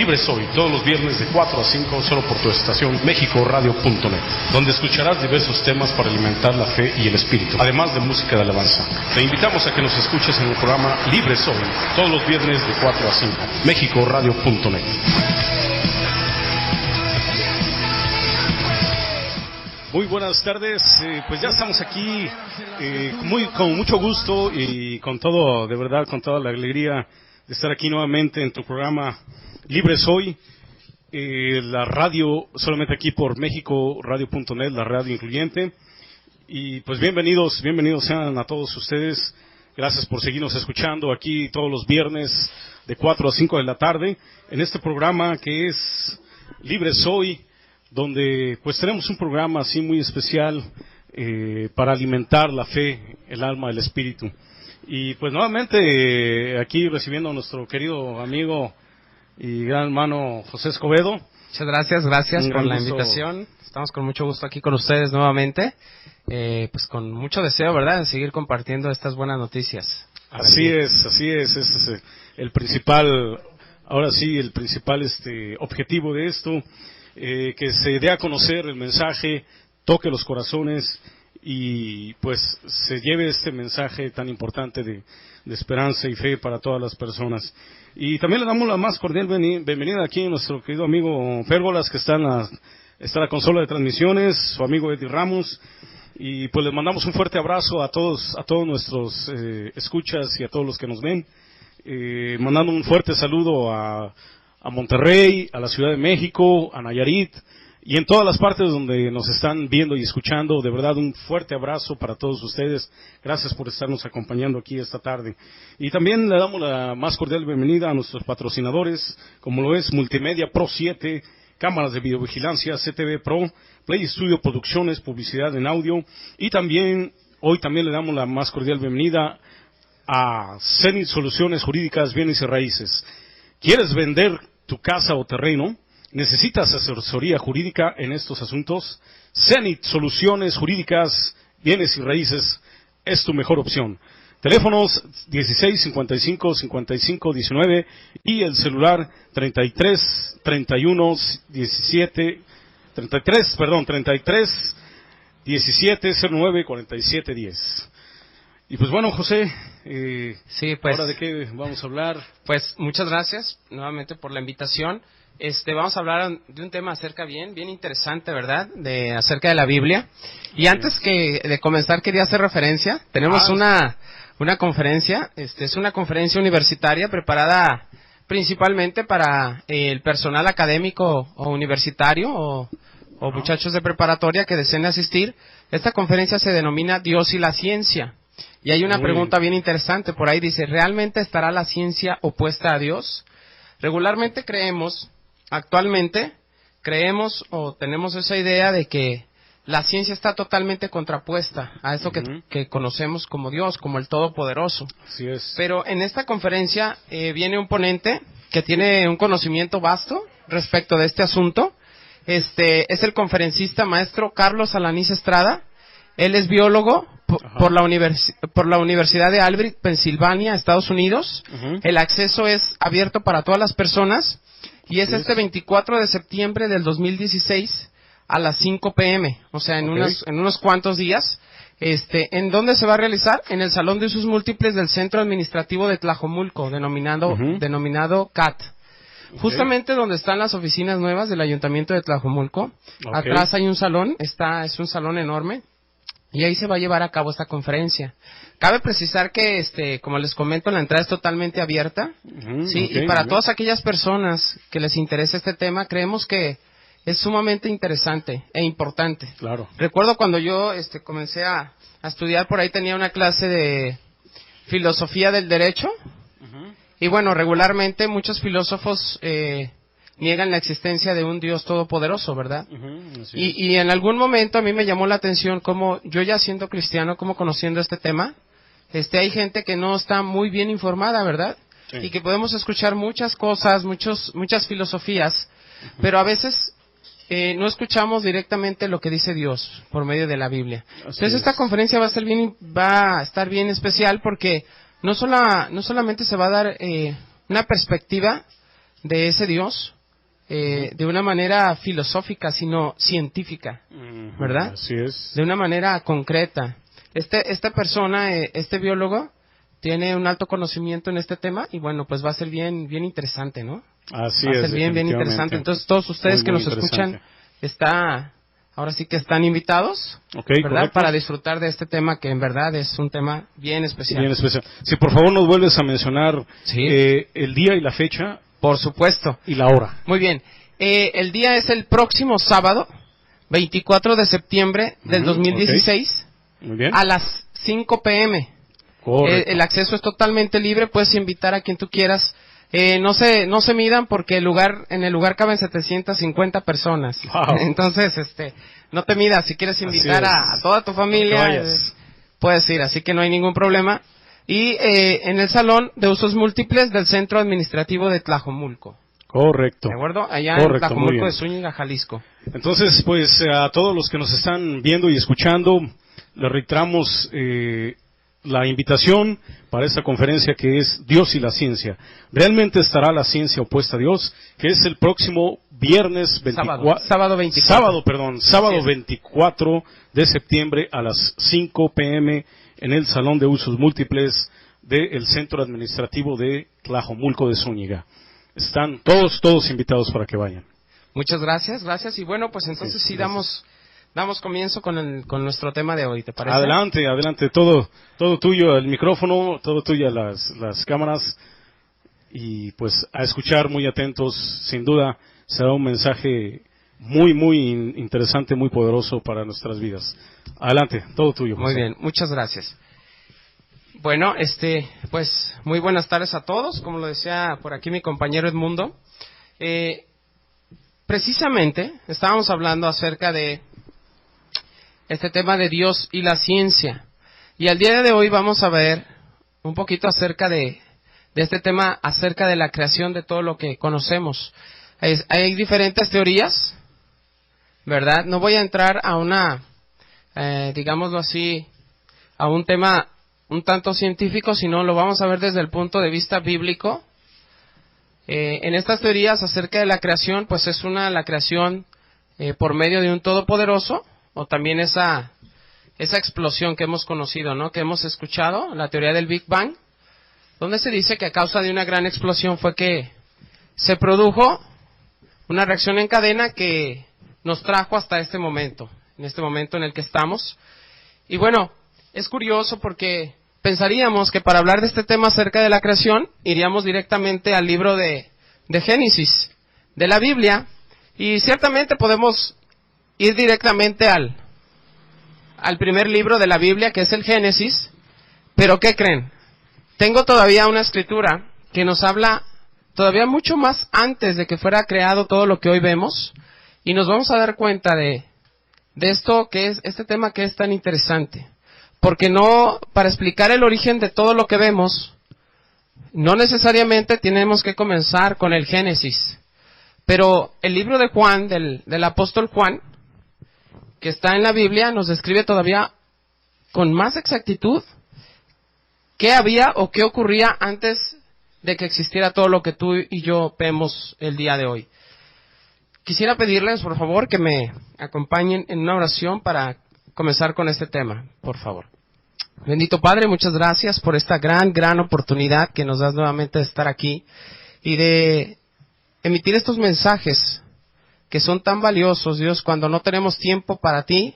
Libre Soy, todos los viernes de 4 a 5, solo por tu estación mexicoradio.net, donde escucharás diversos temas para alimentar la fe y el espíritu, además de música de alabanza. Te invitamos a que nos escuches en el programa Libre Soy, todos los viernes de 4 a 5, mexicoradio.net. Muy buenas tardes, pues ya estamos aquí con mucho gusto y con todo, de verdad, con toda la alegría de estar aquí nuevamente en tu programa Libre Soy, la radio solamente aquí por mexicoradio.net, la radio incluyente. Y pues bienvenidos sean a todos ustedes. Gracias por seguirnos escuchando aquí todos los viernes de 4 a 5 de la tarde en este programa que es Libre Soy, donde pues tenemos un programa así muy especial para alimentar la fe, el alma, el espíritu. Y pues nuevamente aquí recibiendo a nuestro querido amigo y gran hermano José Escobedo. Muchas gracias por la invitación. Estamos con mucho gusto aquí con ustedes nuevamente, pues con mucho deseo, ¿verdad?, de seguir compartiendo estas buenas noticias. Así es, ese es el principal, ahora sí, el principal objetivo de esto. Que se dé a conocer el mensaje, toque los corazones y pues se lleve este mensaje tan importante de esperanza y fe para todas las personas. Y también le damos la más cordial bienvenida aquí a nuestro querido amigo Pérgolas, que está en la consola de transmisiones, su amigo Eddie Ramos, y pues les mandamos un fuerte abrazo a todos nuestros escuchas y a todos los que nos ven, mandando un fuerte saludo a Monterrey, a la Ciudad de México, a Nayarit y en todas las partes donde nos están viendo y escuchando. De verdad, un fuerte abrazo para todos ustedes. Gracias por estarnos acompañando aquí esta tarde. Y también le damos la más cordial bienvenida a nuestros patrocinadores, como lo es Multimedia Pro 7, cámaras de videovigilancia CTV Pro, Play Studio Producciones, publicidad en audio, y hoy también le damos la más cordial bienvenida a Zenith Soluciones Jurídicas, Bienes y Raíces. ¿Quieres vender tu casa o terreno? ¿Necesitas asesoría jurídica en estos asuntos? Zenith Soluciones Jurídicas, Bienes y Raíces es tu mejor opción. Teléfonos 16 55 55 19 y el celular 33 17 09 47 10. Y pues bueno, José, sí, pues, ¿ahora de qué vamos a hablar? Pues muchas gracias nuevamente por la invitación. Vamos a hablar de un tema bien interesante, ¿verdad? Acerca de la Biblia. Y antes de comenzar quería hacer referencia. Tenemos una conferencia, es una conferencia universitaria preparada principalmente para el personal académico o universitario o muchachos de preparatoria que deseen asistir. Esta conferencia se denomina Dios y la ciencia. Y hay una pregunta bien interesante por ahí, dice, ¿realmente estará la ciencia opuesta a Dios? Regularmente actualmente creemos o tenemos esa idea de que la ciencia está totalmente contrapuesta a eso que conocemos como Dios, como el Todopoderoso. Así es. Pero en esta conferencia viene un ponente que tiene un conocimiento vasto respecto de este asunto. Es el conferencista maestro Carlos Alanís Estrada. Él es biólogo por la Universidad de Albany, Pensilvania, Estados Unidos. El acceso es abierto para todas las personas y es 24 de septiembre del 2016 a las 5 p.m., o sea, en unos cuantos días. ¿En dónde se va a realizar? En el Salón de Usos Múltiples del Centro Administrativo de Tlajomulco, denominado CAT. Justamente donde están las oficinas nuevas del Ayuntamiento de Tlajomulco. Atrás hay un salón, es un salón enorme. Y ahí se va a llevar a cabo esta conferencia. Cabe precisar que, como les comento, la entrada es totalmente abierta. Y para todas aquellas personas que les interesa este tema, creemos que es sumamente interesante e importante. Claro. Recuerdo cuando yo comencé a estudiar, por ahí tenía una clase de filosofía del derecho. Y bueno, regularmente muchos filósofos niegan la existencia de un Dios todopoderoso, ¿verdad? Y en algún momento a mí me llamó la atención como yo ya siendo cristiano, como conociendo este tema, hay gente que no está muy bien informada, ¿verdad? Sí. Y que podemos escuchar muchas cosas, muchas filosofías, pero a veces no escuchamos directamente lo que dice Dios por medio de la Biblia. Entonces esta conferencia va a estar bien especial porque no solamente se va a dar una perspectiva de ese Dios de una manera filosófica, sino científica, ¿verdad? Así es. De una manera concreta. Esta persona, este biólogo, tiene un alto conocimiento en este tema y bueno, pues va a ser bien interesante, ¿no? Así va a es. ser bien interesante. Entonces todos ustedes que nos escuchan, ahora sí que están invitados, Okay, ¿verdad? correcto. Para disfrutar de este tema que en verdad es un tema bien especial. Bien especial. Si por favor nos vuelves a mencionar Sí. el día y la fecha Por supuesto. y la hora. Muy bien. El día es el próximo sábado, 24 de septiembre del 2016, Muy bien. a las 5 p.m. Correcto. El acceso es totalmente libre, puedes invitar a quien tú quieras. No se midan porque en el lugar caben 750 personas. Wow. Entonces, no te midas. Si quieres invitar a toda tu familia, puedes ir, así que no hay ningún problema. Y en el salón de usos múltiples del Centro Administrativo de Tlajomulco. Correcto. ¿De acuerdo? Allá Correcto, en Tlajomulco muy bien. de Zúñiga, Jalisco. Entonces, pues a todos los que nos están viendo y escuchando, les reiteramos la invitación para esta conferencia que es Dios y la ciencia. Realmente estará la ciencia opuesta a Dios, que es el próximo viernes 24, Sábado 24. sábado 24 de septiembre a las 5 p.m. en el Salón de Usos Múltiples del Centro Administrativo de Tlajomulco de Zúñiga. Están todos invitados para que vayan. Muchas gracias. Y bueno, pues entonces sí damos comienzo con nuestro tema de hoy, ¿te parece? Adelante, todo tuyo el micrófono, todo tuyo las cámaras, y pues a escuchar muy atentos. Sin duda será un mensaje muy interesante, muy poderoso para nuestras vidas. Adelante, todo tuyo, José. Muy bien, muchas gracias. Bueno, pues muy buenas tardes a todos, como lo decía por aquí mi compañero Edmundo. Precisamente estábamos hablando acerca de este tema de Dios y la ciencia. Y al día de hoy vamos a ver un poquito acerca de este tema, acerca de la creación de todo lo que conocemos. Hay diferentes teorías, ¿verdad? No voy a entrar a digámoslo así, a un tema un tanto científico, sino lo vamos a ver desde el punto de vista bíblico. En estas teorías acerca de la creación, pues es la creación por medio de un todopoderoso, o también esa explosión que hemos conocido, ¿no? Que hemos escuchado, la teoría del Big Bang, donde se dice que a causa de una gran explosión fue que se produjo una reacción en cadena que nos trajo hasta este momento, en este momento en el que estamos. Y bueno, es curioso porque pensaríamos que para hablar de este tema acerca de la creación, iríamos directamente al libro de Génesis, de la Biblia, y ciertamente podemos ir directamente al primer libro de la Biblia, que es el Génesis, pero ¿qué creen? Tengo todavía una escritura que nos habla todavía mucho más antes de que fuera creado todo lo que hoy vemos, y nos vamos a dar cuenta de esto que es, este tema que es tan interesante. Porque para explicar el origen de todo lo que vemos, no necesariamente tenemos que comenzar con el Génesis. Pero el libro de Juan, del apóstol Juan, que está en la Biblia, nos describe todavía con más exactitud qué había o qué ocurría antes de que existiera todo lo que tú y yo vemos el día de hoy. Quisiera pedirles, por favor, que me acompañen en una oración para comenzar con este tema, por favor. Bendito Padre, muchas gracias por esta gran oportunidad que nos das nuevamente de estar aquí y de emitir estos mensajes que son tan valiosos, Dios, cuando no tenemos tiempo para ti.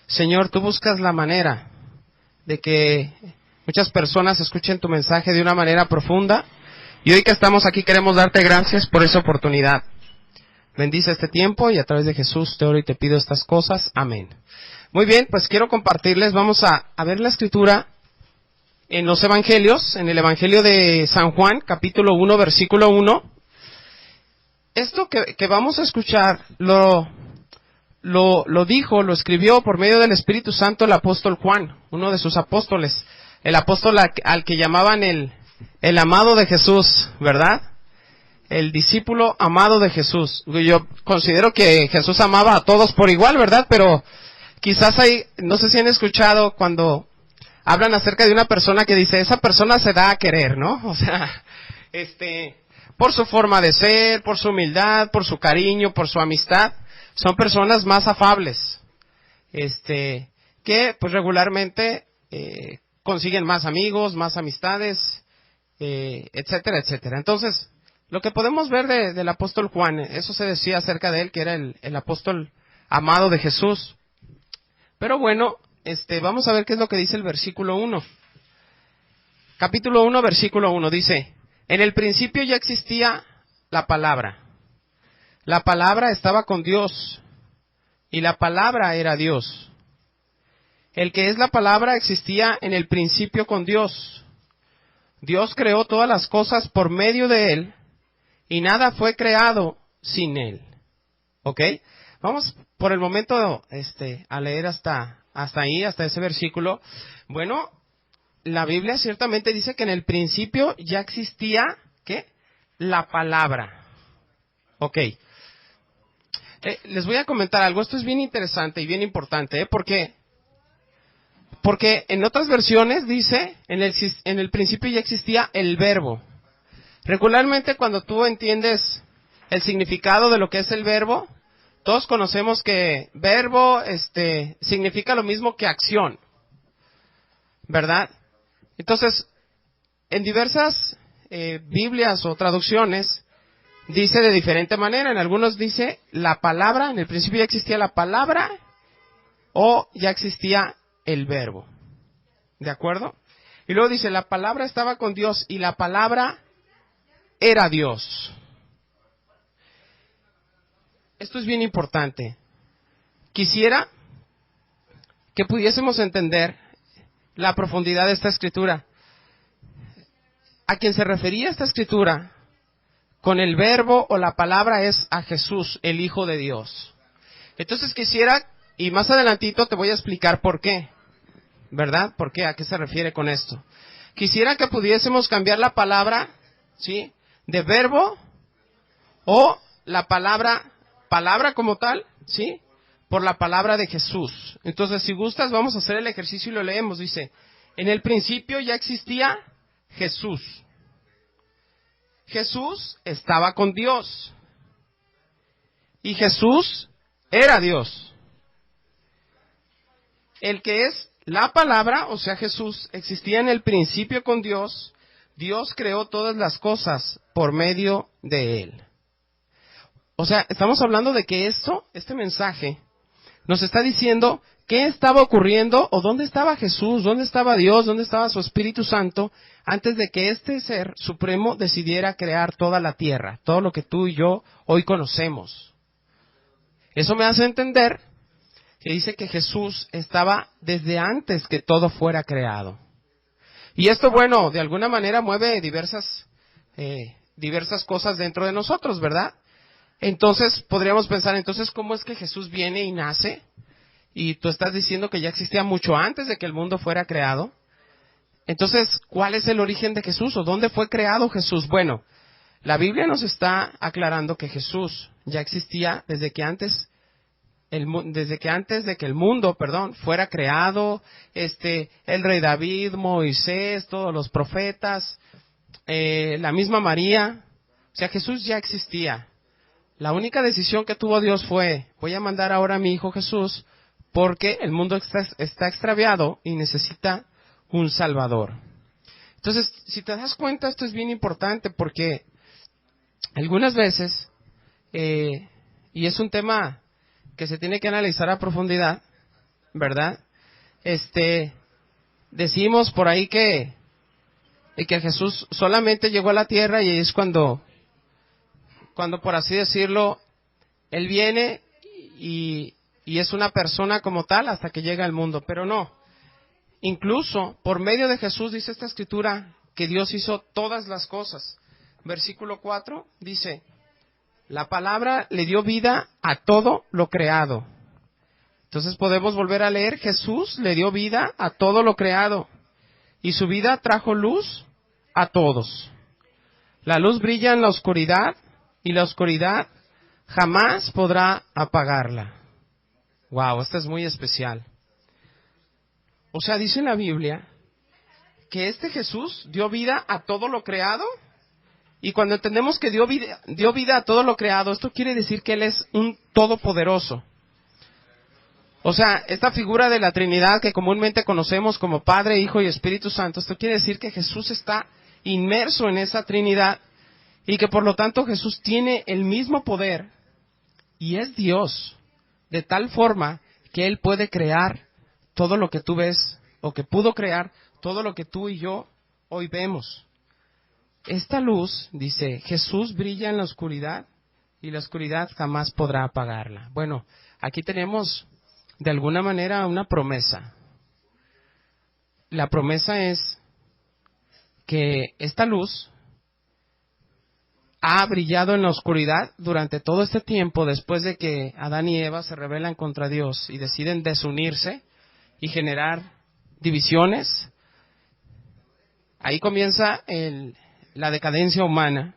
Señor, tú buscas la manera de que muchas personas escuchen tu mensaje de una manera profunda, y hoy que estamos aquí queremos darte gracias por esa oportunidad. Bendice este tiempo y a través de Jesús te oro y te pido estas cosas. Amén. Muy bien, pues quiero compartirles, vamos a ver la escritura en los evangelios, en el evangelio de San Juan, capítulo 1, versículo 1. Esto que vamos a escuchar lo escribió por medio del Espíritu Santo el apóstol Juan, uno de sus apóstoles, el apóstol al que llamaban el amado de Jesús, ¿verdad? El discípulo amado de Jesús. Yo considero que Jesús amaba a todos por igual, ¿verdad? Pero quizás no sé si han escuchado cuando hablan acerca de una persona que dice, esa persona se da a querer, ¿no? O sea, por su forma de ser, por su humildad, por su cariño, por su amistad. Son personas más afables, que pues regularmente consiguen más amigos, más amistades, etcétera, etcétera. Entonces, lo que podemos ver del apóstol Juan, eso se decía acerca de él, que era el apóstol amado de Jesús. Pero bueno, vamos a ver qué es lo que dice el versículo 1. Capítulo 1, versículo 1, dice: en el principio ya existía la palabra. La palabra estaba con Dios, y la palabra era Dios. El que es la palabra existía en el principio con Dios. Dios creó todas las cosas por medio de Él, y nada fue creado sin Él. ¿Ok? Vamos por el momento a leer hasta ahí, hasta ese versículo. Bueno, la Biblia ciertamente dice que en el principio ya existía, ¿qué? La palabra. ¿Ok? Les voy a comentar algo. Esto es bien interesante y bien importante, porque en otras versiones dice, en el principio ya existía el verbo. Regularmente cuando tú entiendes el significado de lo que es el verbo, todos conocemos que verbo significa lo mismo que acción, ¿verdad? Entonces, en diversas Biblias o traducciones dice de diferente manera. En algunos dice la palabra, en el principio ya existía la palabra, o ya existía el verbo. ¿De acuerdo? Y luego dice, la palabra estaba con Dios y la palabra era Dios. Esto es bien importante. Quisiera que pudiésemos entender la profundidad de esta escritura. A quien se refería esta escritura con el verbo o la palabra es a Jesús, el Hijo de Dios. Entonces quisiera, y más adelantito te voy a explicar por qué, ¿verdad? ¿Por qué? ¿A qué se refiere con esto? Quisiera que pudiésemos cambiar la palabra, ¿sí?, de verbo o la palabra como tal, ¿sí?, por la palabra de Jesús. Entonces, si gustas, vamos a hacer el ejercicio y lo leemos. Dice, en el principio ya existía Jesús. Jesús estaba con Dios. Y Jesús era Dios. El que es la palabra, o sea Jesús, existía en el principio con Dios. Dios creó todas las cosas por medio de Él. O sea, estamos hablando de que este mensaje nos está diciendo qué estaba ocurriendo o dónde estaba Jesús, dónde estaba Dios, dónde estaba su Espíritu Santo antes de que este ser supremo decidiera crear toda la tierra, todo lo que tú y yo hoy conocemos. Eso me hace entender que dice que Jesús estaba desde antes que todo fuera creado. Y esto, bueno, de alguna manera mueve diversas cosas dentro de nosotros, ¿verdad? Entonces, podríamos pensar, entonces, ¿cómo es que Jesús viene y nace? Y tú estás diciendo que ya existía mucho antes de que el mundo fuera creado. Entonces, ¿cuál es el origen de Jesús o dónde fue creado Jesús? Bueno, la Biblia nos está aclarando que Jesús ya existía desde que antes de que el mundo, fuera creado, el rey David, Moisés, todos los profetas, la misma María. O sea, Jesús ya existía. La única decisión que tuvo Dios fue, voy a mandar ahora a mi Hijo Jesús, porque el mundo está extraviado y necesita un Salvador. Entonces, si te das cuenta, esto es bien importante, porque algunas veces, y es un tema que se tiene que analizar a profundidad, ¿verdad? Decimos por ahí que Jesús solamente llegó a la tierra y es cuando por así decirlo, Él viene y es una persona como tal hasta que llega al mundo, pero no. Incluso por medio de Jesús dice esta escritura que Dios hizo todas las cosas. Versículo 4 dice, la palabra le dio vida a todo lo creado. Entonces podemos volver a leer, Jesús le dio vida a todo lo creado y su vida trajo luz a todos. La luz brilla en la oscuridad y la oscuridad jamás podrá apagarla. Wow, esto es muy especial. O sea, dice en la Biblia que Jesús dio vida a todo lo creado Y cuando entendemos que dio vida a todo lo creado, esto quiere decir que Él es un todopoderoso. O sea, esta figura de la Trinidad que comúnmente conocemos como Padre, Hijo y Espíritu Santo, esto quiere decir que Jesús está inmerso en esa Trinidad y que por lo tanto Jesús tiene el mismo poder y es Dios, de tal forma que Él puede crear todo lo que tú ves, o que pudo crear todo lo que tú y yo hoy vemos. Esta luz, dice, Jesús brilla en la oscuridad y la oscuridad jamás podrá apagarla. Bueno, aquí tenemos de alguna manera una promesa. La promesa es que esta luz ha brillado en la oscuridad durante todo este tiempo después de que Adán y Eva se rebelan contra Dios y deciden desunirse y generar divisiones. Ahí comienza la decadencia humana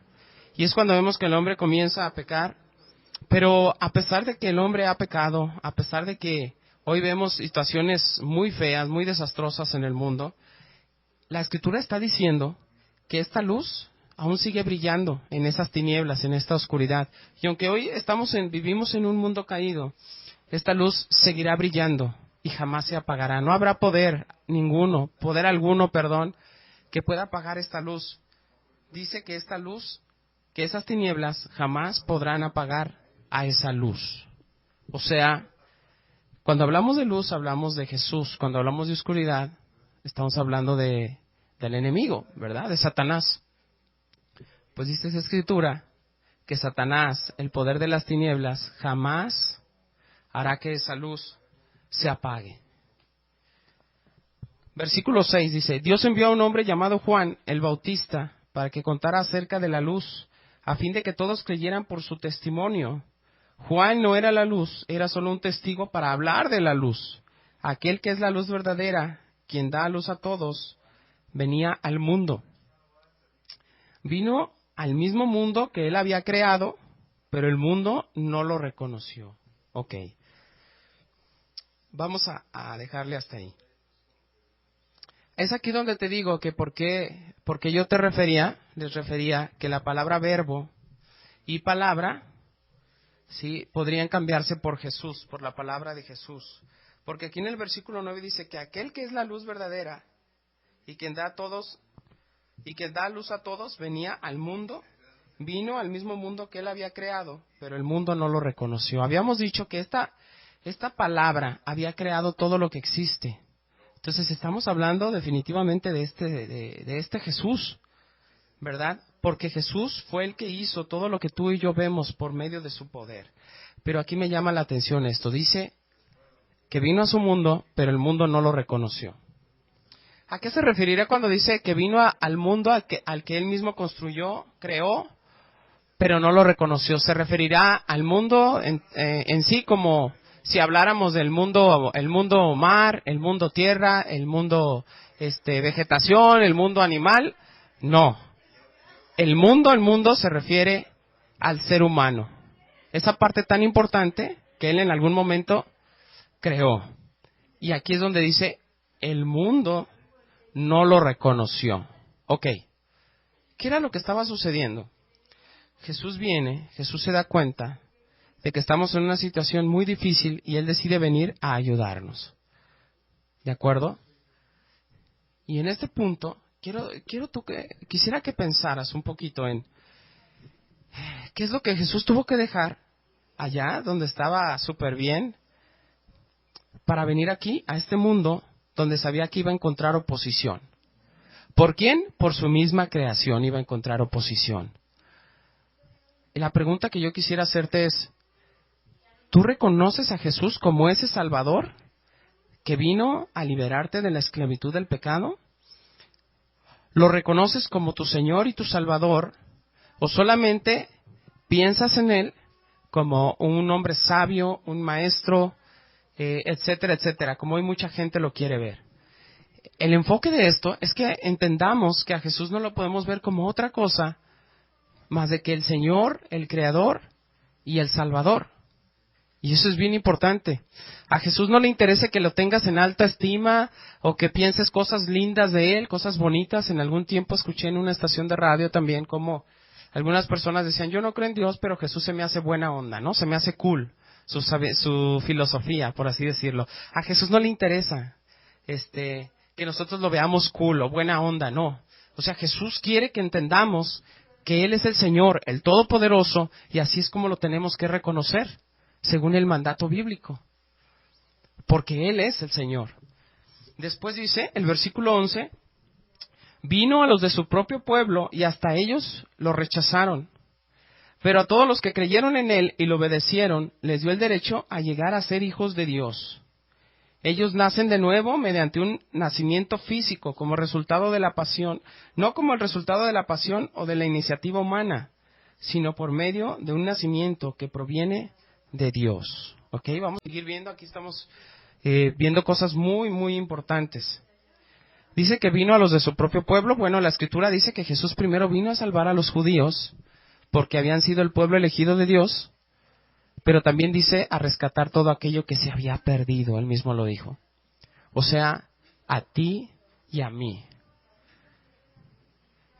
y es cuando vemos que el hombre comienza a pecar. Pero a pesar de que el hombre ha pecado, a pesar de que hoy vemos situaciones muy feas, muy desastrosas en el mundo, la Escritura está diciendo que esta luz aún sigue brillando en esas tinieblas, en esta oscuridad. Y aunque hoy vivimos en un mundo caído, esta luz seguirá brillando y jamás se apagará. No habrá poder alguno, que pueda apagar esta luz. Dice que esta luz, que esas tinieblas jamás podrán apagar a esa luz. O sea, cuando hablamos de luz, hablamos de Jesús. Cuando hablamos de oscuridad, estamos hablando del enemigo, ¿verdad? De Satanás. Pues dice esa Escritura que Satanás, el poder de las tinieblas, jamás hará que esa luz se apague. Versículo 6 dice, Dios envió a un hombre llamado Juan el Bautista para que contara acerca de la luz, a fin de que todos creyeran por su testimonio. Juan no era la luz, era solo un testigo para hablar de la luz. Aquel que es la luz verdadera, quien da luz a todos, venía al mundo. Vino al mismo mundo que él había creado, pero el mundo no lo reconoció. Ok. Vamos a dejarle hasta ahí. Es aquí donde te digo que porque yo les refería que la palabra verbo y palabra, sí, podrían cambiarse por Jesús, por la palabra de Jesús. Porque aquí en el versículo 9 dice que aquel que es la luz verdadera y quien da luz a todos, venía al mundo, vino al mismo mundo que él había creado, pero el mundo no lo reconoció. Habíamos dicho que esta palabra había creado todo lo que existe. Entonces estamos hablando definitivamente de este Jesús, ¿verdad? Porque Jesús fue el que hizo todo lo que tú y yo vemos por medio de su poder. Pero aquí me llama la atención esto. Dice que vino a su mundo, pero el mundo no lo reconoció. ¿A qué se referirá cuando dice que vino al mundo al que él mismo construyó, creó, pero no lo reconoció? ¿Se referirá al mundo en sí como si habláramos del mundo, el mundo mar, el mundo tierra, el mundo vegetación, el mundo animal? No. El mundo se refiere al ser humano. Esa parte tan importante que él en algún momento creó. Y aquí es donde dice, el mundo no lo reconoció. Ok. ¿Qué era lo que estaba sucediendo? Jesús se da cuenta de que estamos en una situación muy difícil y él decide venir a ayudarnos. ¿De acuerdo? Y en este punto, quisiera que pensaras un poquito en qué es lo que Jesús tuvo que dejar allá, donde estaba súper bien, para venir aquí, a este mundo, donde sabía que iba a encontrar oposición. ¿Por quién? Por su misma creación iba a encontrar oposición. Y la pregunta que yo quisiera hacerte es, ¿tú reconoces a Jesús como ese Salvador que vino a liberarte de la esclavitud del pecado? ¿Lo reconoces como tu Señor y tu Salvador? ¿O solamente piensas en Él como un hombre sabio, un maestro, etcétera, etcétera, como hoy mucha gente lo quiere ver? El enfoque de esto es que entendamos que a Jesús no lo podemos ver como otra cosa más de que el Señor, el Creador y el Salvador. Y eso es bien importante. A Jesús no le interesa que lo tengas en alta estima o que pienses cosas lindas de Él, cosas bonitas. En algún tiempo escuché en una estación de radio también cómo Algunas personas decían, yo no creo en Dios, pero Jesús se me hace buena onda, ¿no? Se me hace cool, su filosofía, por así decirlo. A Jesús no le interesa, que nosotros lo veamos cool o buena onda, no. O sea, Jesús quiere que entendamos que Él es el Señor, el Todopoderoso, y así es como lo tenemos que reconocer, según el mandato bíblico. Porque Él es el Señor. Después dice, el versículo 11, vino a los de su propio pueblo y hasta ellos lo rechazaron. Pero a todos los que creyeron en Él y lo obedecieron, les dio el derecho a llegar a ser hijos de Dios. Ellos nacen de nuevo mediante un nacimiento físico como resultado de la pasión, no como el resultado de la pasión o de la iniciativa humana, sino por medio de un nacimiento que proviene de Dios. ¿Ok? Vamos a seguir viendo, aquí estamos viendo cosas muy, muy importantes. Dice que vino a los de su propio pueblo. Bueno, la Escritura dice que Jesús primero vino a salvar a los judíos, porque habían sido el pueblo elegido de Dios, pero también dice a rescatar todo aquello que se había perdido, Él mismo lo dijo. O sea, a ti y a mí.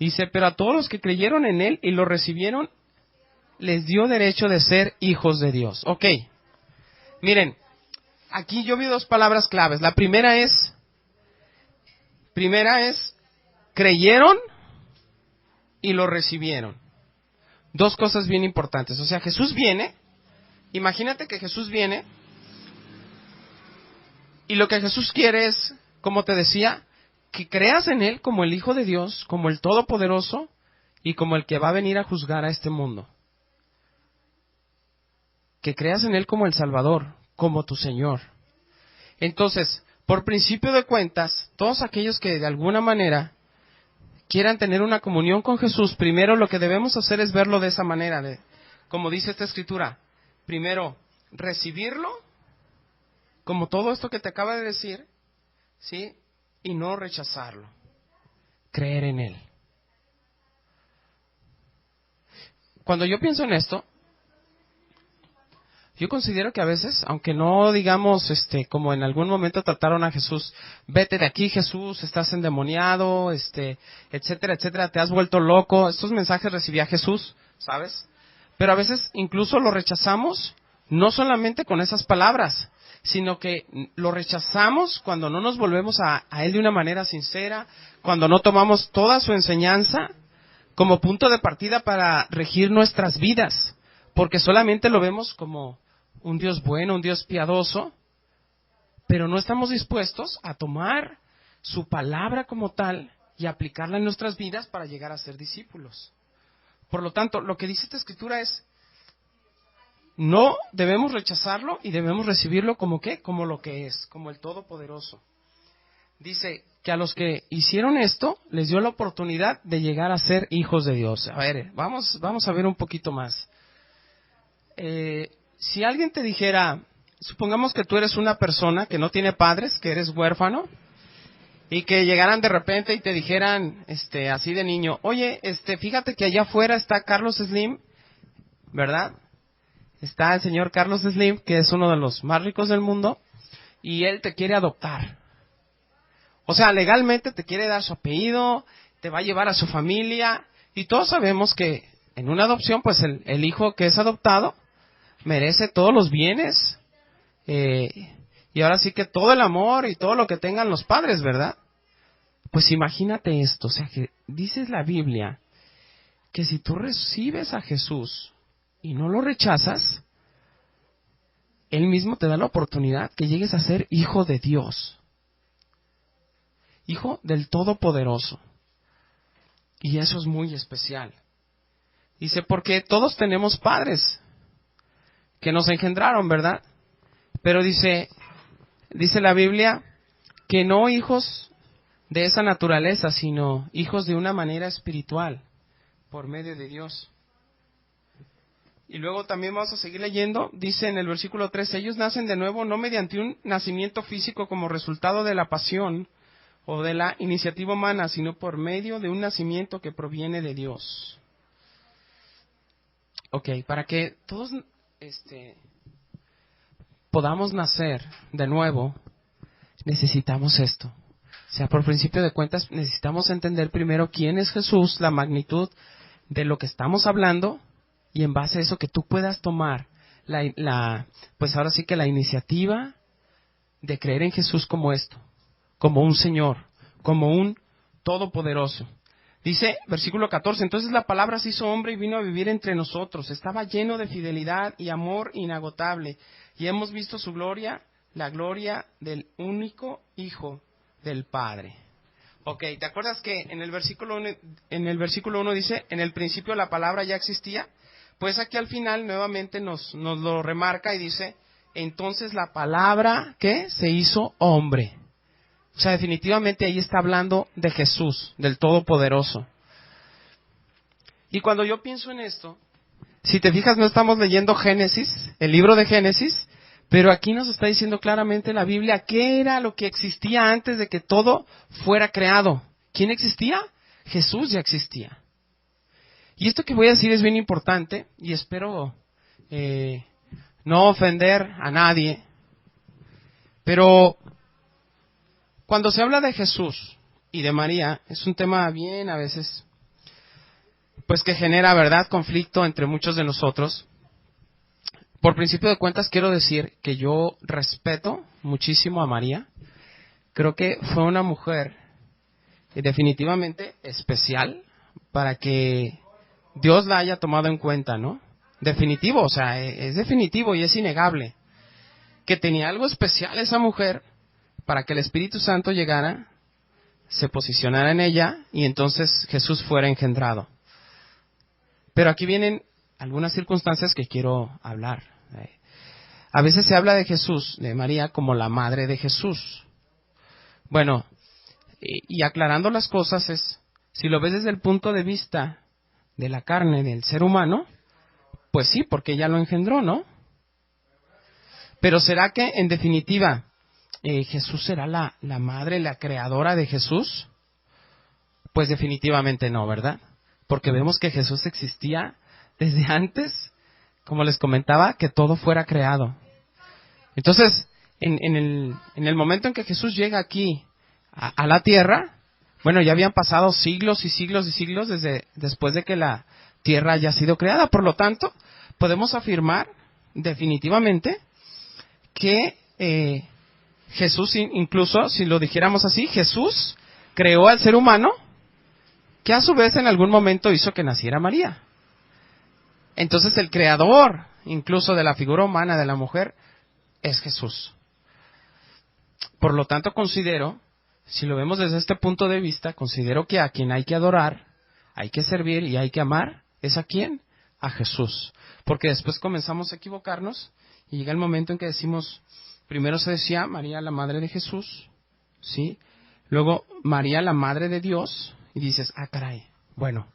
Dice, pero a todos los que creyeron en Él y lo recibieron, les dio derecho de ser hijos de Dios. Ok, miren, aquí yo vi dos palabras claves. La primera es, creyeron y lo recibieron. Dos cosas bien importantes. O sea, Jesús viene. Imagínate que Jesús viene y lo que Jesús quiere es, como te decía, que creas en Él como el Hijo de Dios, como el Todopoderoso y como el que va a venir a juzgar a este mundo. Que creas en Él como el Salvador, como tu Señor. Entonces, por principio de cuentas, todos aquellos que de alguna manera quieran tener una comunión con Jesús, primero lo que debemos hacer es verlo de esa manera, como dice esta Escritura. Primero, recibirlo, como todo esto que te acaba de decir, ¿sí? Y no rechazarlo. Creer en Él. Cuando yo pienso en esto, yo considero que a veces, aunque no digamos, como en algún momento trataron a Jesús, vete de aquí Jesús, estás endemoniado, etcétera, etcétera, te has vuelto loco. Estos mensajes recibía Jesús, ¿sabes? Pero a veces incluso lo rechazamos, no solamente con esas palabras, sino que lo rechazamos cuando no nos volvemos a Él de una manera sincera, cuando no tomamos toda su enseñanza como punto de partida para regir nuestras vidas, porque solamente lo vemos como un Dios bueno, un Dios piadoso, pero no estamos dispuestos a tomar su palabra como tal y aplicarla en nuestras vidas para llegar a ser discípulos. Por lo tanto, lo que dice esta Escritura es, no debemos rechazarlo y debemos recibirlo como ¿qué? Como lo que es, como el Todopoderoso. Dice que a los que hicieron esto, les dio la oportunidad de llegar a ser hijos de Dios. A ver, vamos a ver un poquito más. Si alguien te dijera, supongamos que tú eres una persona que no tiene padres, que eres huérfano, y que llegaran de repente y te dijeran, así de niño, oye, fíjate que allá afuera está Carlos Slim, ¿verdad? Está el señor Carlos Slim, que es uno de los más ricos del mundo, y él te quiere adoptar. O sea, legalmente te quiere dar su apellido, te va a llevar a su familia, y todos sabemos que en una adopción, pues el hijo que es adoptado merece todos los bienes, y ahora sí que todo el amor y todo lo que tengan los padres, ¿verdad? Pues imagínate esto, o sea que dice la Biblia que si tú recibes a Jesús y no lo rechazas, Él mismo te da la oportunidad que llegues a ser hijo de Dios, hijo del Todopoderoso. Y eso es muy especial. Dice, porque todos tenemos padres que nos engendraron, ¿verdad? Pero dice la Biblia que no hijos de esa naturaleza, sino hijos de una manera espiritual, por medio de Dios. Y luego también vamos a seguir leyendo, dice en el versículo 3, ellos nacen de nuevo no mediante un nacimiento físico como resultado de la pasión o de la iniciativa humana, sino por medio de un nacimiento que proviene de Dios. Ok, para que todos podamos nacer de nuevo, necesitamos esto. O sea, por principio de cuentas, necesitamos entender primero quién es Jesús, la magnitud de lo que estamos hablando y en base a eso que tú puedas tomar pues ahora sí que la iniciativa de creer en Jesús como esto, como un Señor, como un Todopoderoso. Dice, versículo 14, entonces la palabra se hizo hombre y vino a vivir entre nosotros. Estaba lleno de fidelidad y amor inagotable. Y hemos visto su gloria, la gloria del único Hijo del Padre. Ok, ¿te acuerdas que en el versículo 1 dice, en el principio la palabra ya existía? Pues aquí al final nuevamente nos lo remarca y dice, entonces la palabra, ¿qué? Se hizo hombre. O sea, definitivamente ahí está hablando de Jesús, del Todopoderoso. Y cuando yo pienso en esto, si te fijas, no estamos leyendo Génesis, el libro de Génesis, pero aquí nos está diciendo claramente la Biblia qué era lo que existía antes de que todo fuera creado. ¿Quién existía? Jesús ya existía. Y esto que voy a decir es bien importante y espero no ofender a nadie, pero cuando se habla de Jesús y de María, es un tema bien a veces, pues que genera, ¿verdad?, conflicto entre muchos de nosotros. Por principio de cuentas quiero decir que yo respeto muchísimo a María. Creo que fue una mujer definitivamente especial para que Dios la haya tomado en cuenta, ¿no? Definitivo, o sea, es definitivo y es innegable que tenía algo especial esa mujer para que el Espíritu Santo llegara, se posicionara en ella y entonces Jesús fuera engendrado. Pero aquí vienen algunas circunstancias que quiero hablar. A veces se habla de Jesús, de María, como la madre de Jesús. Bueno, y aclarando las cosas es, si lo ves desde el punto de vista de la carne, del ser humano, pues sí, porque ella lo engendró, ¿no? Pero ¿será que, en definitiva, Jesús será la madre, la creadora de Jesús? Pues definitivamente no, ¿verdad? Porque vemos que Jesús existía desde antes, como les comentaba, que todo fuera creado. Entonces, en el momento en que Jesús llega aquí a la tierra, bueno, ya habían pasado siglos y siglos y siglos después de que la tierra haya sido creada. Por lo tanto, podemos afirmar definitivamente que Jesús, incluso si lo dijéramos así, Jesús creó al ser humano, que a su vez en algún momento hizo que naciera María. Entonces el creador, incluso de la figura humana de la mujer, es Jesús. Por lo tanto considero, si lo vemos desde este punto de vista, considero que a quien hay que adorar, hay que servir y hay que amar, ¿es a quién? A Jesús. Porque después comenzamos a equivocarnos y llega el momento en que decimos, primero se decía María la madre de Jesús, ¿sí? Luego María la madre de Dios, y dices, ah, caray, bueno.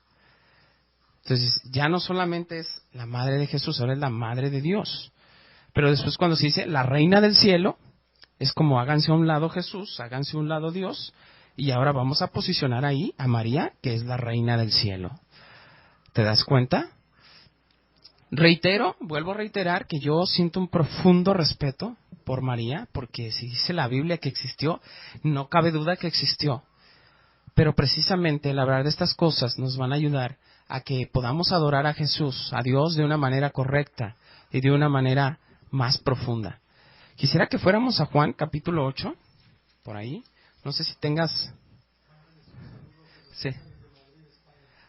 Entonces ya no solamente es la madre de Jesús, ahora es la madre de Dios. Pero después cuando se dice la reina del cielo, es como háganse a un lado Jesús, háganse a un lado Dios, y ahora vamos a posicionar ahí a María, que es la reina del cielo. ¿Te das cuenta? Vuelvo a reiterar que yo siento un profundo respeto por María, porque si dice la Biblia que existió, no cabe duda que existió. Pero precisamente el hablar de estas cosas nos van a ayudar a que podamos adorar a Jesús, a Dios, de una manera correcta y de una manera más profunda. Quisiera que fuéramos a Juan capítulo 8, por ahí. No sé si tengas... Sí.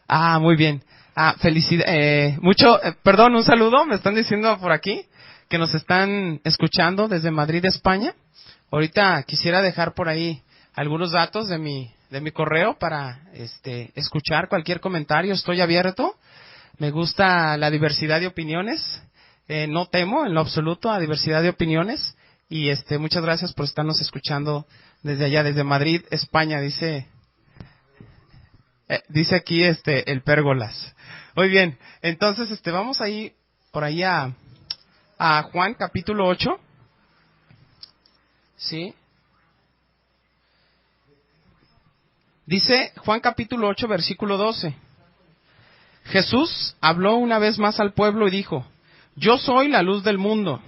Ah, muy bien. Perdón, un saludo, me están diciendo por aquí que nos están escuchando desde Madrid, España. Ahorita quisiera dejar por ahí algunos datos de mi correo para escuchar cualquier comentario. Estoy abierto. Me gusta la diversidad de opiniones. No temo en lo absoluto a diversidad de opiniones. Y muchas gracias por estarnos escuchando desde allá, desde Madrid, España, dice aquí el Pérgolas. Muy bien, entonces vamos ahí por ahí a Juan capítulo 8. ¿Sí? Dice Juan capítulo 8, versículo 12. Jesús habló una vez más al pueblo y dijo, yo soy la luz del mundo.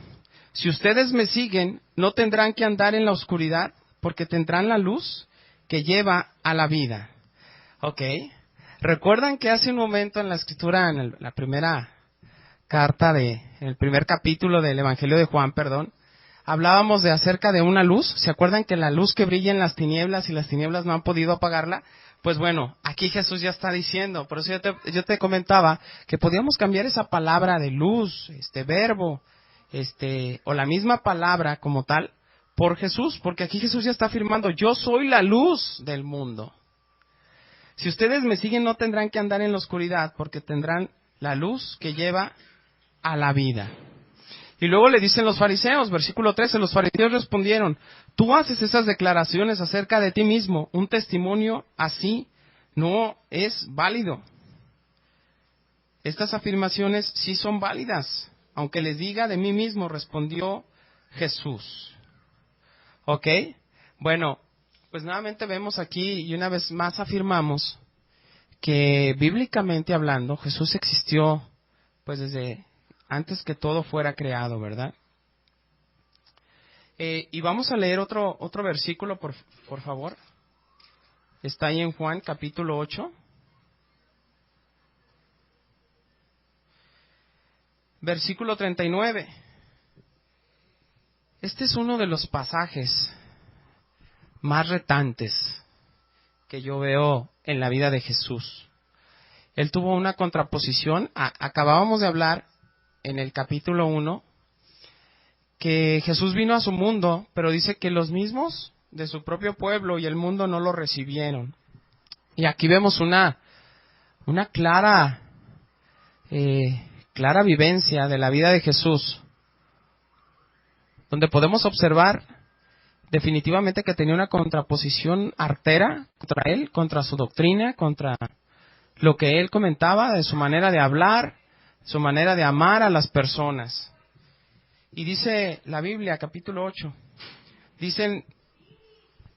Si ustedes me siguen, no tendrán que andar en la oscuridad, porque tendrán la luz que lleva a la vida. Ok. ¿Recuerdan que hace un momento en la escritura, en la primera carta en el primer capítulo del Evangelio de Juan, hablábamos de acerca de una luz? ¿Se acuerdan que la luz que brilla en las tinieblas y las tinieblas no han podido apagarla? Pues bueno, aquí Jesús ya está diciendo, por eso yo te comentaba que podíamos cambiar esa palabra de luz, verbo, o la misma palabra como tal, por Jesús, porque aquí Jesús ya está afirmando, yo soy la luz del mundo. Si ustedes me siguen no tendrán que andar en la oscuridad, porque tendrán la luz que lleva a la vida. Y luego le dicen los fariseos, versículo 13, los fariseos respondieron, tú haces esas declaraciones acerca de ti mismo, un testimonio así no es válido. Estas afirmaciones sí son válidas, aunque les diga de mí mismo, respondió Jesús. ¿Ok? Bueno, pues nuevamente vemos aquí y una vez más afirmamos que bíblicamente hablando Jesús existió pues desde antes que todo fuera creado, ¿verdad? Y vamos a leer otro versículo, por favor. Está ahí en Juan, capítulo 8. Versículo 39. Este es uno de los pasajes más retantes que yo veo en la vida de Jesús. Él tuvo una contraposición. Acabábamos de hablar en el capítulo 1 que Jesús vino a su mundo, pero dice que los mismos de su propio pueblo y el mundo no lo recibieron. Y aquí vemos una clara vivencia de la vida de Jesús, donde podemos observar definitivamente que tenía una contraposición artera contra él, contra su doctrina, contra lo que él comentaba, de su manera de hablar, su manera de amar a las personas. Y dice la Biblia, capítulo 8, dicen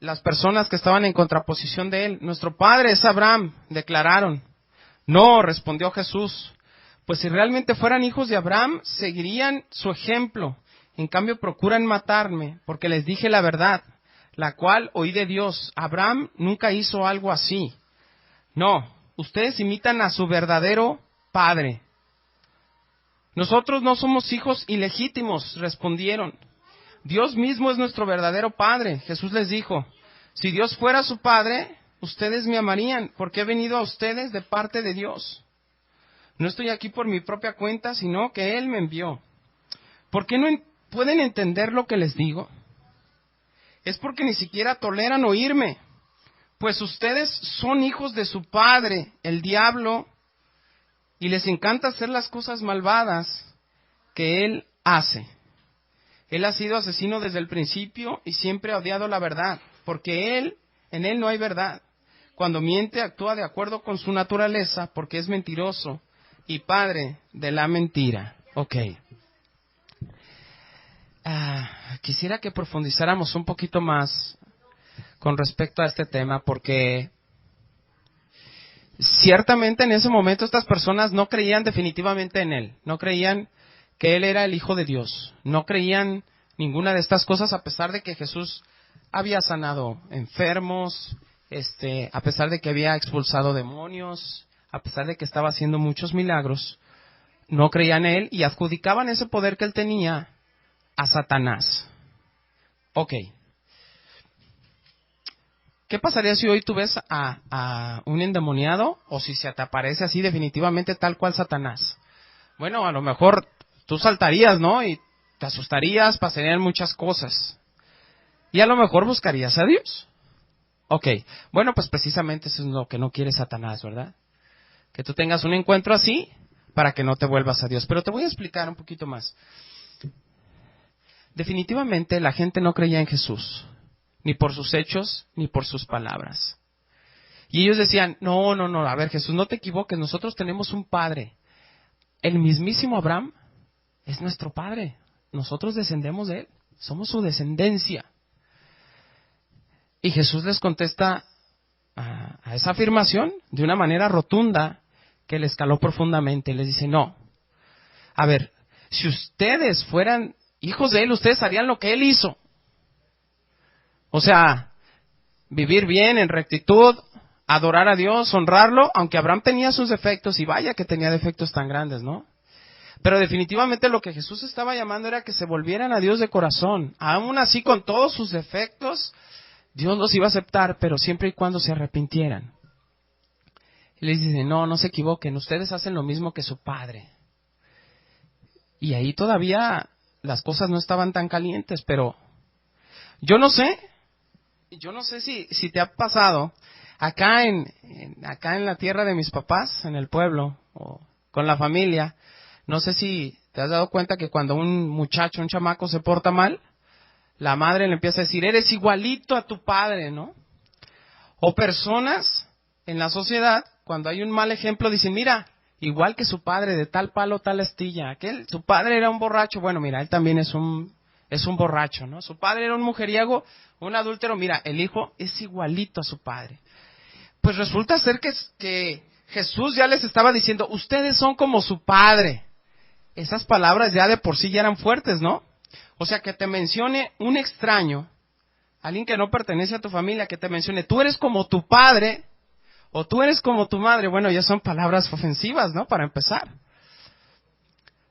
las personas que estaban en contraposición de él, nuestro padre es Abraham, declararon. No, respondió Jesús, pues si realmente fueran hijos de Abraham, seguirían su ejemplo. En cambio procuran matarme, porque les dije la verdad, la cual oí de Dios. Abraham nunca hizo algo así. No, ustedes imitan a su verdadero padre. Nosotros no somos hijos ilegítimos, respondieron. Dios mismo es nuestro verdadero padre. Jesús les dijo, si Dios fuera su padre, ustedes me amarían, porque he venido a ustedes de parte de Dios. No estoy aquí por mi propia cuenta, sino que Él me envió. ¿Por qué no pueden entender lo que les digo? Es porque ni siquiera toleran oírme, pues ustedes son hijos de su padre, el diablo, y les encanta hacer las cosas malvadas que él hace. Él ha sido asesino desde el principio y siempre ha odiado la verdad, porque en él no hay verdad. Cuando miente actúa de acuerdo con su naturaleza, porque es mentiroso y padre de la mentira. Ok. Quisiera que profundizáramos un poquito más con respecto a este tema, porque ciertamente en ese momento estas personas no creían definitivamente en él, no creían que él era el Hijo de Dios, no creían ninguna de estas cosas, a pesar de que Jesús había sanado enfermos, a pesar de que había expulsado demonios, a pesar de que estaba haciendo muchos milagros, no creían en él y adjudicaban ese poder que él tenía a Satanás. Ok. ¿Qué pasaría si hoy tú ves a un endemoniado o si se te aparece así definitivamente tal cual Satanás? Bueno, a lo mejor tú saltarías, ¿no? Y te asustarías, pasarían muchas cosas. Y a lo mejor buscarías a Dios. Ok. Bueno, pues precisamente eso es lo que no quiere Satanás, ¿verdad? Que tú tengas un encuentro así para que no te vuelvas a Dios. Pero te voy a explicar un poquito más. Definitivamente la gente no creía en Jesús, ni por sus hechos, ni por sus palabras. Y ellos decían, no, a ver Jesús, no te equivoques, nosotros tenemos un padre. El mismísimo Abraham es nuestro padre, nosotros descendemos de él, somos su descendencia. Y Jesús les contesta a esa afirmación de una manera rotunda que les caló profundamente. Les dice, no, a ver, si ustedes fueran hijos de él, ustedes harían lo que él hizo. O sea, vivir bien, en rectitud, adorar a Dios, honrarlo, aunque Abraham tenía sus defectos, y vaya que tenía defectos tan grandes, ¿no? Pero definitivamente lo que Jesús estaba llamando era que se volvieran a Dios de corazón. Aún así, con todos sus defectos, Dios los iba a aceptar, pero siempre y cuando se arrepintieran. Y les dice, no se equivoquen, ustedes hacen lo mismo que su padre. Y ahí todavía las cosas no estaban tan calientes, pero yo no sé si te ha pasado acá en la tierra de mis papás, en el pueblo, o con la familia. No sé si te has dado cuenta que cuando un muchacho, un chamaco se porta mal, la madre le empieza a decir, eres igualito a tu padre, ¿no? O personas en la sociedad, cuando hay un mal ejemplo, dicen, mira, igual que su padre, de tal palo, tal astilla. Su padre era un borracho, bueno, mira, él también es un borracho, ¿no? Su padre era un mujeriego, un adúltero, mira, el hijo es igualito a su padre. Pues resulta ser que Jesús ya les estaba diciendo, ustedes son como su padre. Esas palabras ya de por sí ya eran fuertes, ¿no? O sea, que te mencione un extraño, alguien que no pertenece a tu familia, que te mencione, tú eres como tu padre, o tú eres como tu madre, bueno, ya son palabras ofensivas, ¿no? Para empezar.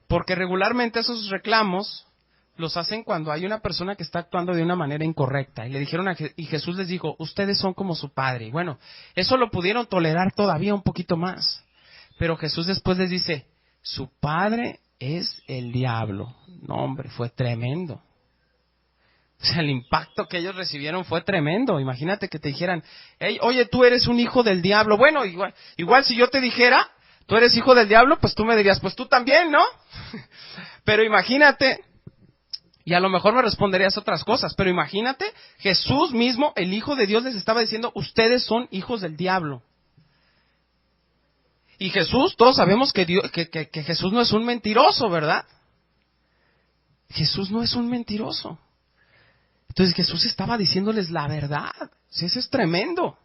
Porque regularmente esos reclamos los hacen cuando hay una persona que está actuando de una manera incorrecta. Y le dijeron y Jesús les dijo, ustedes son como su padre. Y bueno, eso lo pudieron tolerar todavía un poquito más. Pero Jesús después les dice, su padre es el diablo. No, hombre, fue tremendo. O sea, el impacto que ellos recibieron fue tremendo. Imagínate que te dijeran, hey, oye, tú eres un hijo del diablo. Bueno, igual si yo te dijera, tú eres hijo del diablo, pues tú me dirías, pues tú también, ¿no? Pero imagínate, y a lo mejor me responderías otras cosas, pero imagínate, Jesús mismo, el Hijo de Dios, les estaba diciendo, ustedes son hijos del diablo. Y Jesús, todos sabemos que Jesús no es un mentiroso, ¿verdad? Jesús no es un mentiroso. Entonces Jesús estaba diciéndoles la verdad. Eso es tremendo.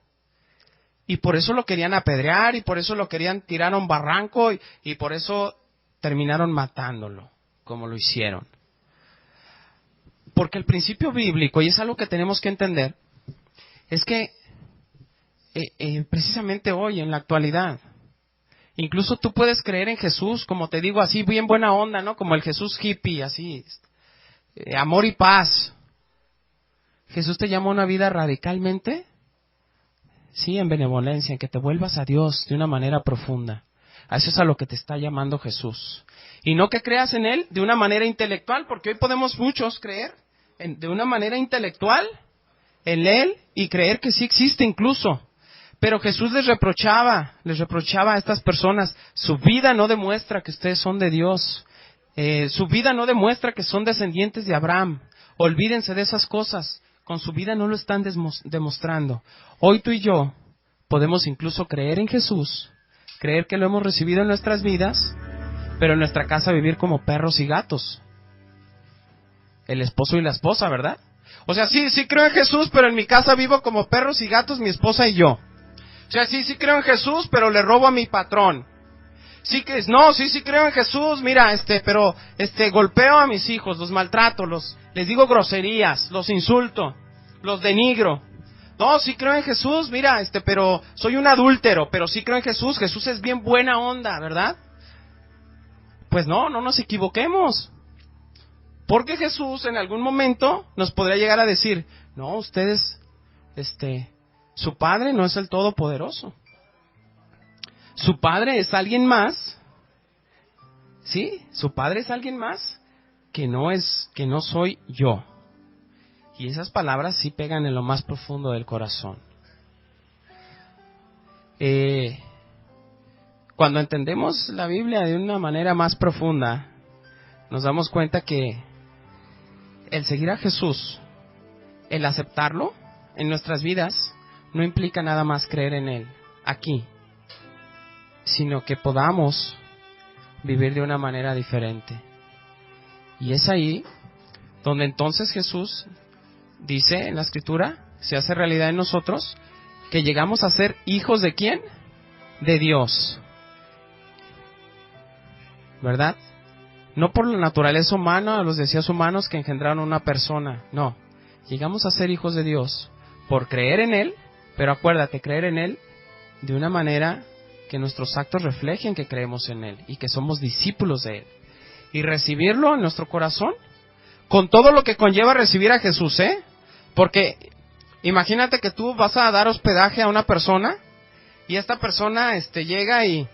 Y por eso lo querían apedrear, y por eso lo querían tirar a un barranco, y por eso terminaron matándolo, como lo hicieron. Porque el principio bíblico, y es algo que tenemos que entender, es que precisamente hoy, en la actualidad, incluso tú puedes creer en Jesús, como te digo, así bien buena onda, ¿no? Como el Jesús hippie, así, amor y paz. Jesús te llama a una vida radicalmente, sí, en benevolencia, en que te vuelvas a Dios de una manera profunda. A eso es a lo que te está llamando Jesús. Y no que creas en Él de una manera intelectual, porque hoy podemos muchos creer de una manera intelectual en Él y creer que sí existe incluso. Pero Jesús les reprochaba a estas personas, su vida no demuestra que ustedes son de Dios. Su vida no demuestra que son descendientes de Abraham. Olvídense de esas cosas. Con su vida no lo están demostrando. Hoy tú y yo podemos incluso creer en Jesús, creer que lo hemos recibido en nuestras vidas, pero en nuestra casa vivir como perros y gatos. El esposo y la esposa, ¿verdad? O sea, sí creo en Jesús, pero en mi casa vivo como perros y gatos, mi esposa y yo. O sea, sí creo en Jesús, pero le robo a mi patrón. Sí creo en Jesús, mira, pero golpeo a mis hijos, los maltrato, les digo groserías, los insulto, los denigro. No, sí creo en Jesús, mira, pero soy un adúltero, pero sí creo en Jesús. Jesús es bien buena onda, ¿verdad? Pues no nos equivoquemos. Porque Jesús en algún momento nos podría llegar a decir, no, ustedes, su Padre no es el Todopoderoso. Su Padre es alguien más, ¿sí? Su Padre es alguien más que no soy yo. Y esas palabras sí pegan en lo más profundo del corazón. Cuando entendemos la Biblia de una manera más profunda, nos damos cuenta que el seguir a Jesús, el aceptarlo en nuestras vidas, no implica nada más creer en Él aquí, sino que podamos vivir de una manera diferente. Y es ahí donde entonces Jesús dice en la Escritura, se hace realidad en nosotros, que llegamos a ser hijos ¿de quién? De Dios. ¿Verdad? No por la naturaleza humana, los deseos humanos que engendraron una persona, no. Llegamos a ser hijos de Dios por creer en Él, pero acuérdate, creer en Él de una manera que nuestros actos reflejen que creemos en Él y que somos discípulos de Él. Y recibirlo en nuestro corazón, con todo lo que conlleva recibir a Jesús, Porque imagínate que tú vas a dar hospedaje a una persona y esta persona llega y,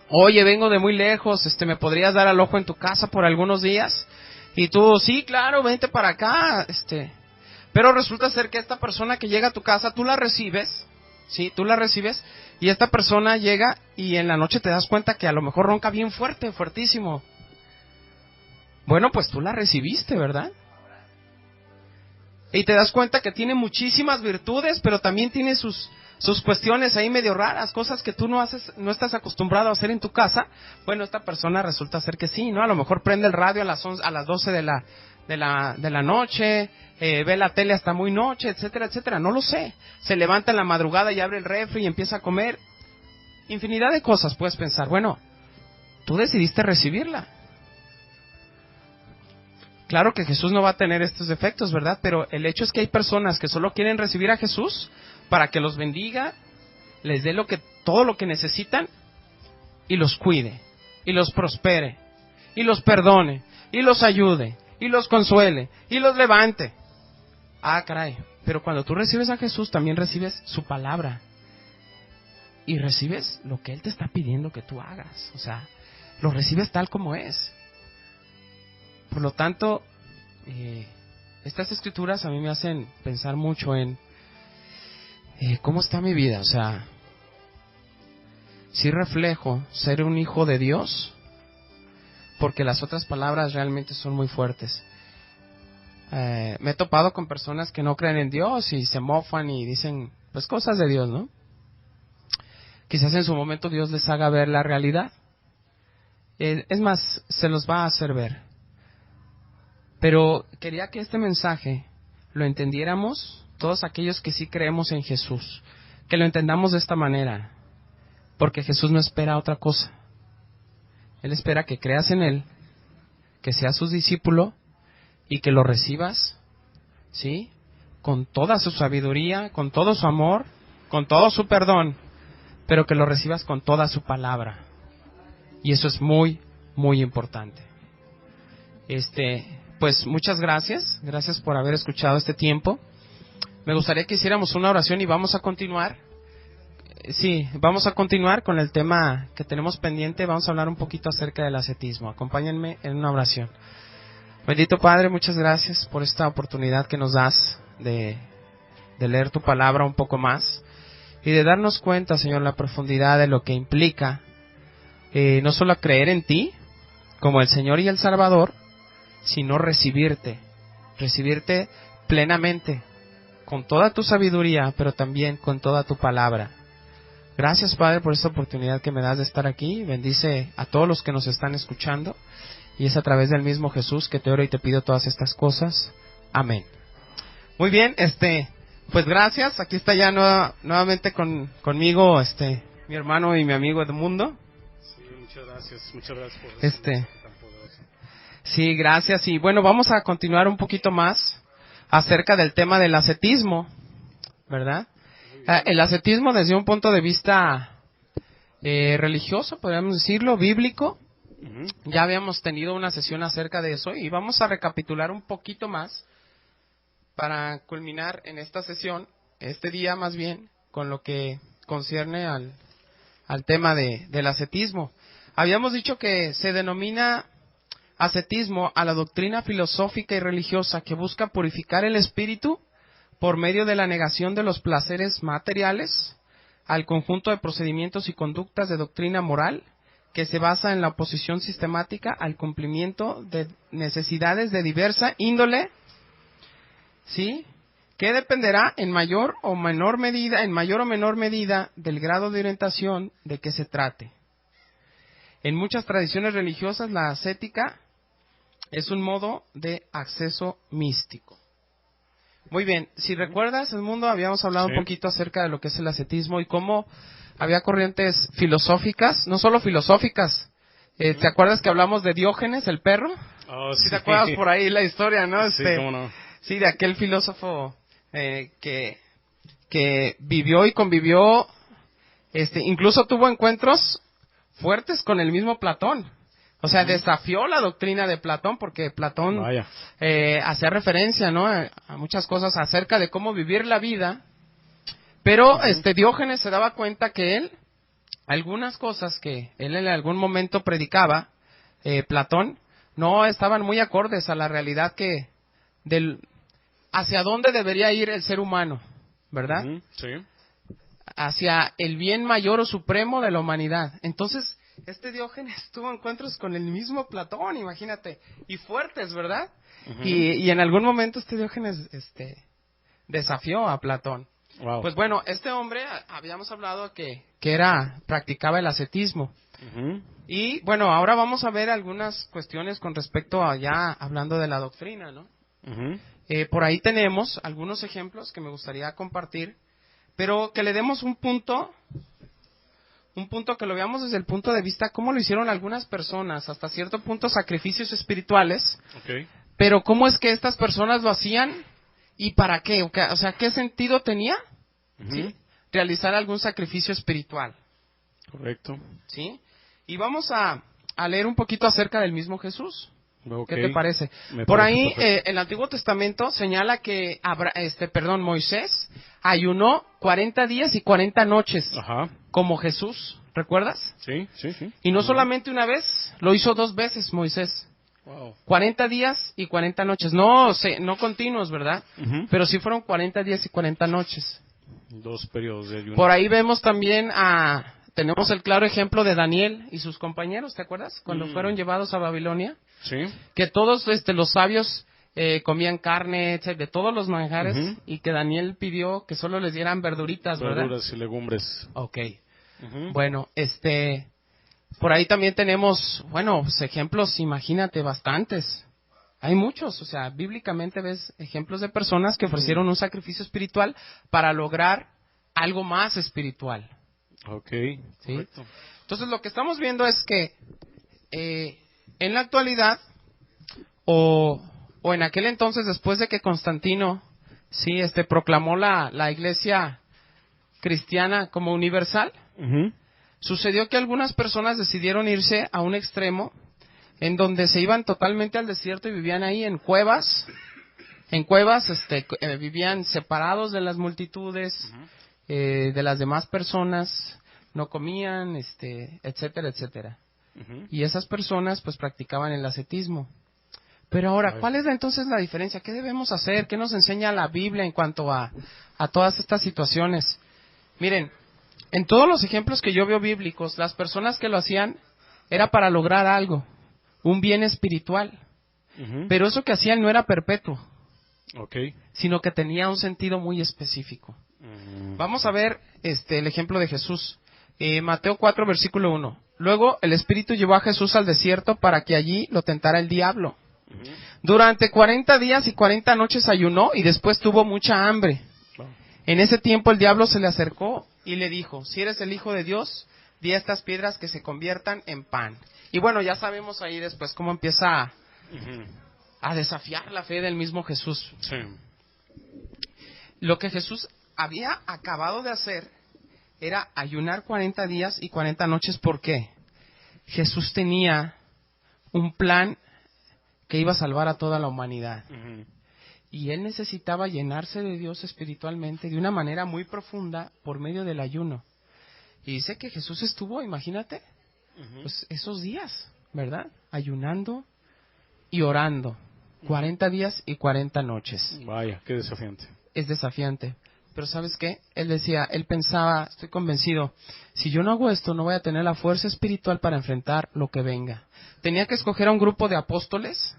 oye, vengo de muy lejos, ¿me podrías dar alojo en tu casa por algunos días? Y tú, sí, claro, vente para acá, Pero resulta ser que esta persona que llega a tu casa, tú la recibes, ¿sí? Tú la recibes y esta persona llega y en la noche te das cuenta que a lo mejor ronca bien fuerte, fuertísimo. Bueno, pues tú la recibiste, ¿verdad? Y te das cuenta que tiene muchísimas virtudes, pero también tiene sus cuestiones ahí medio raras, cosas que tú no estás acostumbrado a hacer en tu casa. Bueno, esta persona resulta ser que sí, ¿no? A lo mejor prende el radio a las 12 de la noche, ve la tele hasta muy noche, etcétera, etcétera, no lo sé. Se levanta en la madrugada y abre el refri y empieza a comer. Infinidad de cosas puedes pensar. Bueno, tú decidiste recibirla. Claro que Jesús no va a tener estos defectos, ¿verdad? Pero el hecho es que hay personas que solo quieren recibir a Jesús para que los bendiga, les dé todo lo que necesitan y los cuide, y los prospere, y los perdone, y los ayude, y los consuele, y los levante. Ah, caray, pero cuando tú recibes a Jesús también recibes su palabra y recibes lo que Él te está pidiendo que tú hagas, o sea, lo recibes tal como es. Por lo tanto, estas escrituras a mí me hacen pensar mucho en cómo está mi vida. O sea, si reflejo ser un hijo de Dios, porque las otras palabras realmente son muy fuertes. Me he topado con personas que no creen en Dios y se mofan y dicen pues cosas de Dios, ¿no? Quizás en su momento Dios les haga ver la realidad. Es más, se los va a hacer ver. Pero quería que este mensaje lo entendiéramos todos aquellos que sí creemos en Jesús, que lo entendamos de esta manera, porque Jesús no espera otra cosa. Él espera que creas en Él, que seas su discípulo y que lo recibas, ¿sí? Con toda su sabiduría, con todo su amor, con todo su perdón, pero que lo recibas con toda su palabra. Y eso es muy, muy importante. Pues muchas gracias por haber escuchado este tiempo. Me gustaría que hiciéramos una oración y vamos a continuar. Sí, vamos a continuar con el tema que tenemos pendiente. Vamos a hablar un poquito acerca del ascetismo. Acompáñenme en una oración. Bendito Padre, muchas gracias por esta oportunidad que nos das de leer tu palabra un poco más y de darnos cuenta, Señor, la profundidad de lo que implica no solo creer en ti como el Señor y el Salvador, sino recibirte plenamente, con toda tu sabiduría, pero también con toda tu palabra. Gracias, Padre, por esta oportunidad que me das de estar aquí. Bendice a todos los que nos están escuchando, y es a través del mismo Jesús que te oro y te pido todas estas cosas. Amén. Muy bien, pues gracias. Aquí está ya nuevamente conmigo, mi hermano y mi amigo Edmundo. Sí, muchas gracias por Sí, gracias. Y bueno, vamos a continuar un poquito más acerca del tema del ascetismo, ¿verdad? El ascetismo desde un punto de vista religioso, podríamos decirlo, bíblico. Ya habíamos tenido una sesión acerca de eso y vamos a recapitular un poquito más para culminar en esta sesión, este día más bien, con lo que concierne al tema del ascetismo. Habíamos dicho que se denomina ascetismo a la doctrina filosófica y religiosa que busca purificar el espíritu por medio de la negación de los placeres materiales, al conjunto de procedimientos y conductas de doctrina moral que se basa en la oposición sistemática al cumplimiento de necesidades de diversa índole, ¿sí? Que dependerá en mayor o menor medida del grado de orientación de que se trate. En muchas tradiciones religiosas la ascética es un modo de acceso místico. Muy bien, si recuerdas, Edmundo, habíamos hablado un poquito acerca de lo que es el ascetismo y cómo había corrientes filosóficas, no solo filosóficas. ¿Te acuerdas que hablamos de Diógenes, el perro? Oh, ¿Sí te acuerdas por ahí la historia, no? Sí, cómo no. Sí, de aquel filósofo que vivió y convivió Incluso tuvo encuentros fuertes con el mismo Platón. O sea, desafió la doctrina de Platón, porque Platón hacía referencia, ¿no?, a muchas cosas acerca de cómo vivir la vida. Pero Diógenes se daba cuenta que algunas cosas que él en algún momento predicaba, Platón, no estaban muy acordes a la realidad hacia dónde debería ir el ser humano, ¿verdad? Sí. Hacia el bien mayor o supremo de la humanidad. Entonces, Diógenes tuvo encuentros con el mismo Platón, imagínate, y fuertes, ¿verdad? Y en algún momento Diógenes desafió a Platón. Wow. Pues bueno, este hombre, habíamos hablado que practicaba el ascetismo. Y bueno, ahora vamos a ver algunas cuestiones con respecto a ya hablando de la doctrina, ¿no? Por ahí tenemos algunos ejemplos que me gustaría compartir, pero que le demos un punto que lo veamos desde el punto de vista cómo lo hicieron algunas personas, hasta cierto punto sacrificios espirituales, pero cómo es que estas personas lo hacían y para qué, o sea, qué sentido tenía, ¿sí?, realizar algún sacrificio espiritual. Correcto. ¿Sí? Y vamos a leer un poquito acerca del mismo Jesús. ¿Qué te parece? Por ahí, el Antiguo Testamento señala que Moisés ayunó 40 días y 40 noches. Como Jesús, ¿recuerdas? Sí. Y no solamente una vez, lo hizo 2 veces Moisés. Wow. 40 días y 40 noches. No continuos, ¿verdad? Pero sí fueron 40 días y 40 noches. 2 periodos de ayuno. Por ahí vemos también tenemos el claro ejemplo de Daniel y sus compañeros, ¿te acuerdas? Cuando fueron llevados a Babilonia. Sí. Que todos los sabios comían carne, de todos los manjares, y que Daniel pidió que solo les dieran verduritas, ¿verdad? Verduras y legumbres. Ok. Bueno, por ahí también tenemos, ejemplos, imagínate, bastantes. Hay muchos, o sea, bíblicamente ves ejemplos de personas que ofrecieron un sacrificio espiritual para lograr algo más espiritual. Ok, ¿Sí? correcto. Entonces lo que estamos viendo es que en la actualidad, o en aquel entonces, después de que Constantino proclamó la iglesia cristiana como universal, sucedió que algunas personas decidieron irse a un extremo en donde se iban totalmente al desierto y vivían ahí en cuevas. Vivían separados de las multitudes, de las demás personas, no comían, etcétera, etcétera. Y esas personas pues practicaban el ascetismo. Pero ahora, ¿cuál es entonces la diferencia? ¿Qué debemos hacer? ¿Qué nos enseña la Biblia en cuanto a todas estas situaciones? Miren, en todos los ejemplos que yo veo bíblicos, las personas que lo hacían era para lograr algo, un bien espiritual. Pero eso que hacían no era perpetuo, sino que tenía un sentido muy específico. Vamos a ver el ejemplo de Jesús. Mateo 4, versículo 1. Luego el Espíritu llevó a Jesús al desierto para que allí lo tentara el diablo. Durante 40 días y 40 noches ayunó y después tuvo mucha hambre. En ese tiempo el diablo se le acercó y le dijo: si eres el Hijo de Dios, di a estas piedras que se conviertan en pan. Y bueno, ya sabemos ahí después cómo empieza a desafiar la fe del mismo Jesús. Sí. Lo que Jesús había acabado de hacer era ayunar 40 días y 40 noches. ¿Por qué? Jesús tenía un plan que iba a salvar a toda la humanidad. Y él necesitaba llenarse de Dios espiritualmente de una manera muy profunda por medio del ayuno. Y dice que Jesús estuvo, imagínate, pues esos días, ¿verdad? Ayunando y orando. 40 días y 40 noches. Vaya, qué desafiante. Es desafiante. Pero ¿sabes qué? Él pensaba, estoy convencido, si yo no hago esto, no voy a tener la fuerza espiritual para enfrentar lo que venga. Tenía que escoger a un grupo de apóstoles.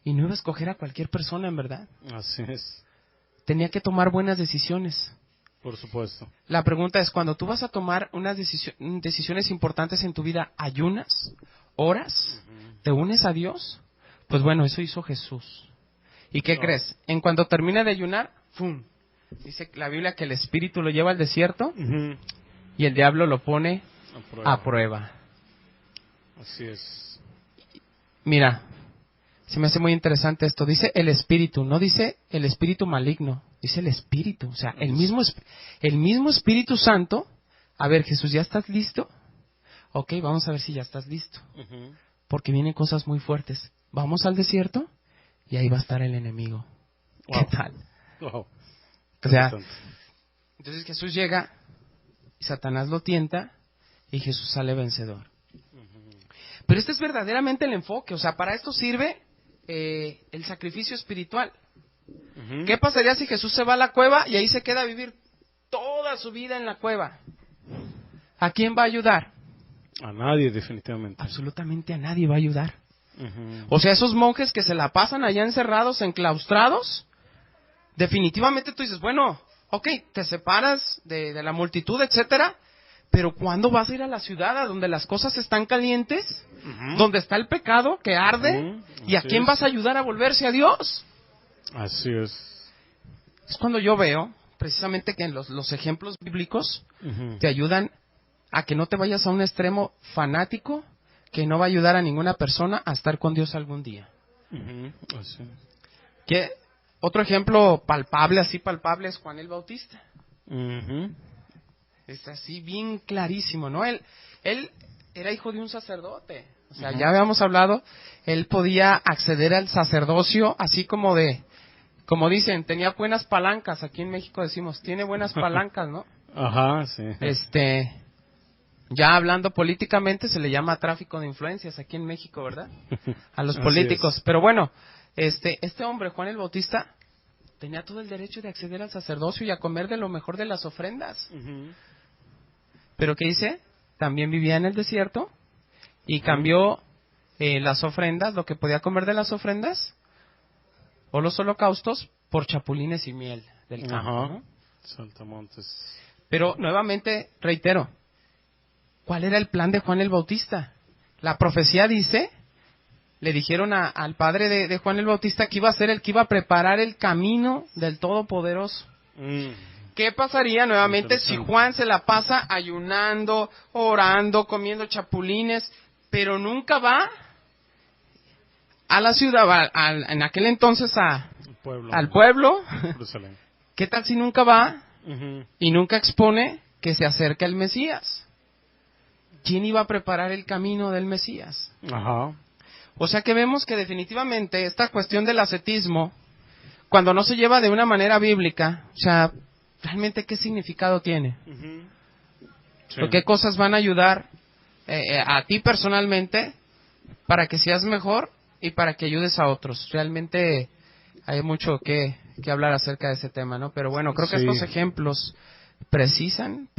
Y no iba a escoger a cualquier persona, en verdad. Así es. Tenía que tomar buenas decisiones. Por supuesto. La pregunta es, cuando tú vas a tomar unas decisiones importantes en tu vida, ¿ayunas? ¿Oras? ¿Te unes a Dios? Pues bueno, eso hizo Jesús. ¿Y qué crees? En cuanto termina de ayunar, ¡fum! Dice la Biblia que el Espíritu lo lleva al desierto y el diablo lo pone a prueba. Así es. Mira, se me hace muy interesante esto. Dice el Espíritu, no dice el Espíritu maligno, dice el Espíritu. O sea, el mismo Espíritu Santo a ver, Jesús, ¿ya estás listo? Ok, vamos a ver si ya estás listo. Porque vienen cosas muy fuertes. Vamos al desierto y ahí va a estar el enemigo. Wow. ¿Qué tal? Wow. O sea, entonces Jesús llega y Satanás lo tienta y Jesús sale vencedor. Pero este es verdaderamente el enfoque. O sea, para esto sirve el sacrificio espiritual. ¿Qué pasaría si Jesús se va a la cueva y ahí se queda a vivir toda su vida en la cueva? ¿A quién va a ayudar? A nadie, definitivamente. Absolutamente a nadie va a ayudar. O sea, esos monjes que se la pasan allá encerrados, enclaustrados, definitivamente tú dices, bueno, ok, te separas de la multitud, etcétera, pero ¿cuándo vas a ir a la ciudad a donde las cosas están calientes? Donde está el pecado que arde, ¿y a quién vas a ayudar a volverse a Dios? Así es. Es cuando yo veo, precisamente, que en los ejemplos bíblicos te ayudan a que no te vayas a un extremo fanático que no va a ayudar a ninguna persona a estar con Dios algún día. Así. Que otro ejemplo palpable, así palpable, es Juan el Bautista. Es así bien clarísimo, ¿no? Él era hijo de un sacerdote. O sea, ya habíamos hablado, él podía acceder al sacerdocio, así como dicen, tenía buenas palancas. Aquí en México decimos, tiene buenas palancas, ¿no? Ajá, sí. Ya hablando políticamente se le llama tráfico de influencias aquí en México, ¿verdad? A los políticos. Pero bueno, este hombre, Juan el Bautista, tenía todo el derecho de acceder al sacerdocio y a comer de lo mejor de las ofrendas. Pero ¿qué dice? También vivía en el desierto y cambió las ofrendas, lo que podía comer de las ofrendas o los holocaustos, por chapulines y miel del campo, ¿no? Saltamontes. Pero nuevamente, reitero, ¿cuál era el plan de Juan el Bautista? La profecía dice, le dijeron al padre de Juan el Bautista que iba a ser el que iba a preparar el camino del Todopoderoso. ¿Qué pasaría nuevamente si Juan se la pasa ayunando, orando, comiendo chapulines, pero nunca va a la ciudad, en aquel entonces al pueblo? ¿Qué tal si nunca va y nunca expone que se acerca el Mesías? ¿Quién iba a preparar el camino del Mesías? O sea que vemos que definitivamente esta cuestión del ascetismo, cuando no se lleva de una manera bíblica, o sea, ¿realmente qué significado tiene? ¿O qué cosas van a ayudar a ti personalmente para que seas mejor y para que ayudes a otros? Realmente hay mucho que hablar acerca de ese tema, ¿no? Pero bueno, creo que estos ejemplos precisan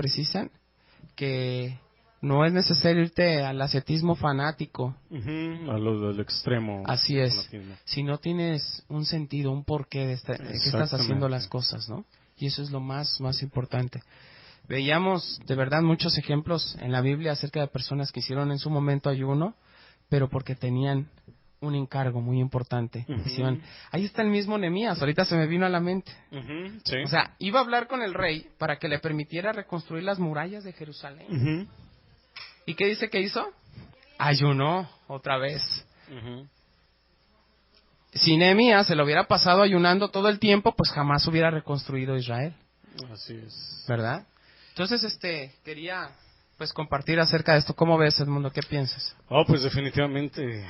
que no es necesario irte al ascetismo fanático. A lo del extremo. Así es. Si no tienes un sentido, un porqué de que estás haciendo las cosas, ¿no? Y eso es lo más importante. Veíamos de verdad muchos ejemplos en la Biblia acerca de personas que hicieron en su momento ayuno, pero porque tenían un encargo muy importante. Decían, ahí está el mismo Nehemías, ahorita se me vino a la mente. O sea, iba a hablar con el rey para que le permitiera reconstruir las murallas de Jerusalén. ¿Y qué dice que hizo? Ayunó otra vez. Si Nehemías se lo hubiera pasado ayunando todo el tiempo, pues jamás hubiera reconstruido Israel. Así es. ¿Verdad? Entonces, quería pues compartir acerca de esto. ¿Cómo ves, Edmundo? ¿Qué piensas? Pues definitivamente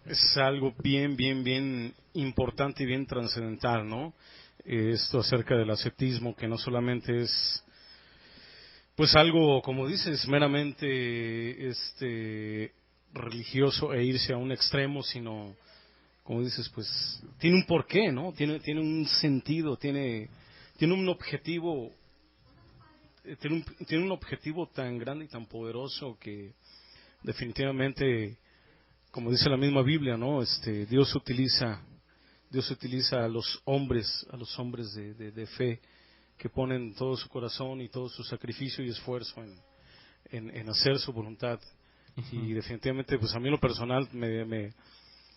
es algo bien importante y bien trascendental, ¿no? Esto acerca del ascetismo, que no solamente es pues algo, como dices, meramente religioso e irse a un extremo, sino, como dices, pues tiene un porqué, ¿no? Tiene un sentido, tiene un objetivo, tiene un objetivo tan grande y tan poderoso que definitivamente, como dice la misma Biblia, ¿no? Dios utiliza a los hombres de fe, que ponen todo su corazón y todo su sacrificio y esfuerzo en hacer su voluntad. Y definitivamente, pues a mí en lo personal me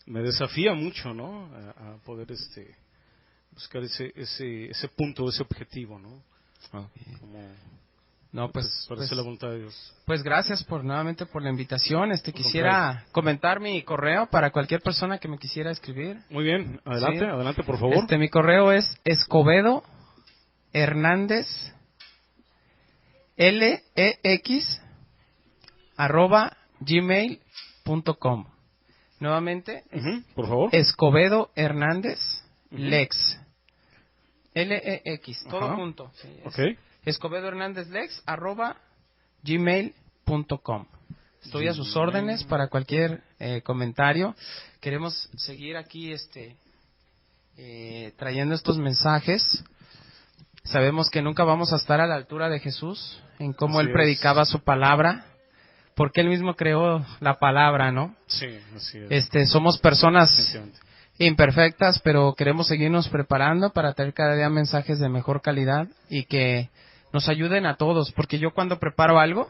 desafía mucho, ¿no? A poder buscar ese punto, ese objetivo, ¿no? Para hacer la voluntad de Dios. Pues gracias nuevamente por la invitación. Quisiera comentar mi correo para cualquier persona que me quisiera escribir. Muy bien, adelante por favor. Mi correo es Escobedo Hernández lex@gmail.com. Nuevamente, por favor. Escobedo Hernández Lex. LEX, todo junto. Sí, okay. Escobedo Hernández Lex @gmail.com. Estoy a sus órdenes para cualquier comentario. Queremos seguir aquí trayendo estos mensajes. Sabemos que nunca vamos a estar a la altura de Jesús en cómo Así Él predicaba su palabra, porque Él mismo creó la palabra, ¿no? Sí, así es. Somos personas imperfectas, pero queremos seguirnos preparando para traer cada día mensajes de mejor calidad y que nos ayuden a todos, porque yo cuando preparo algo,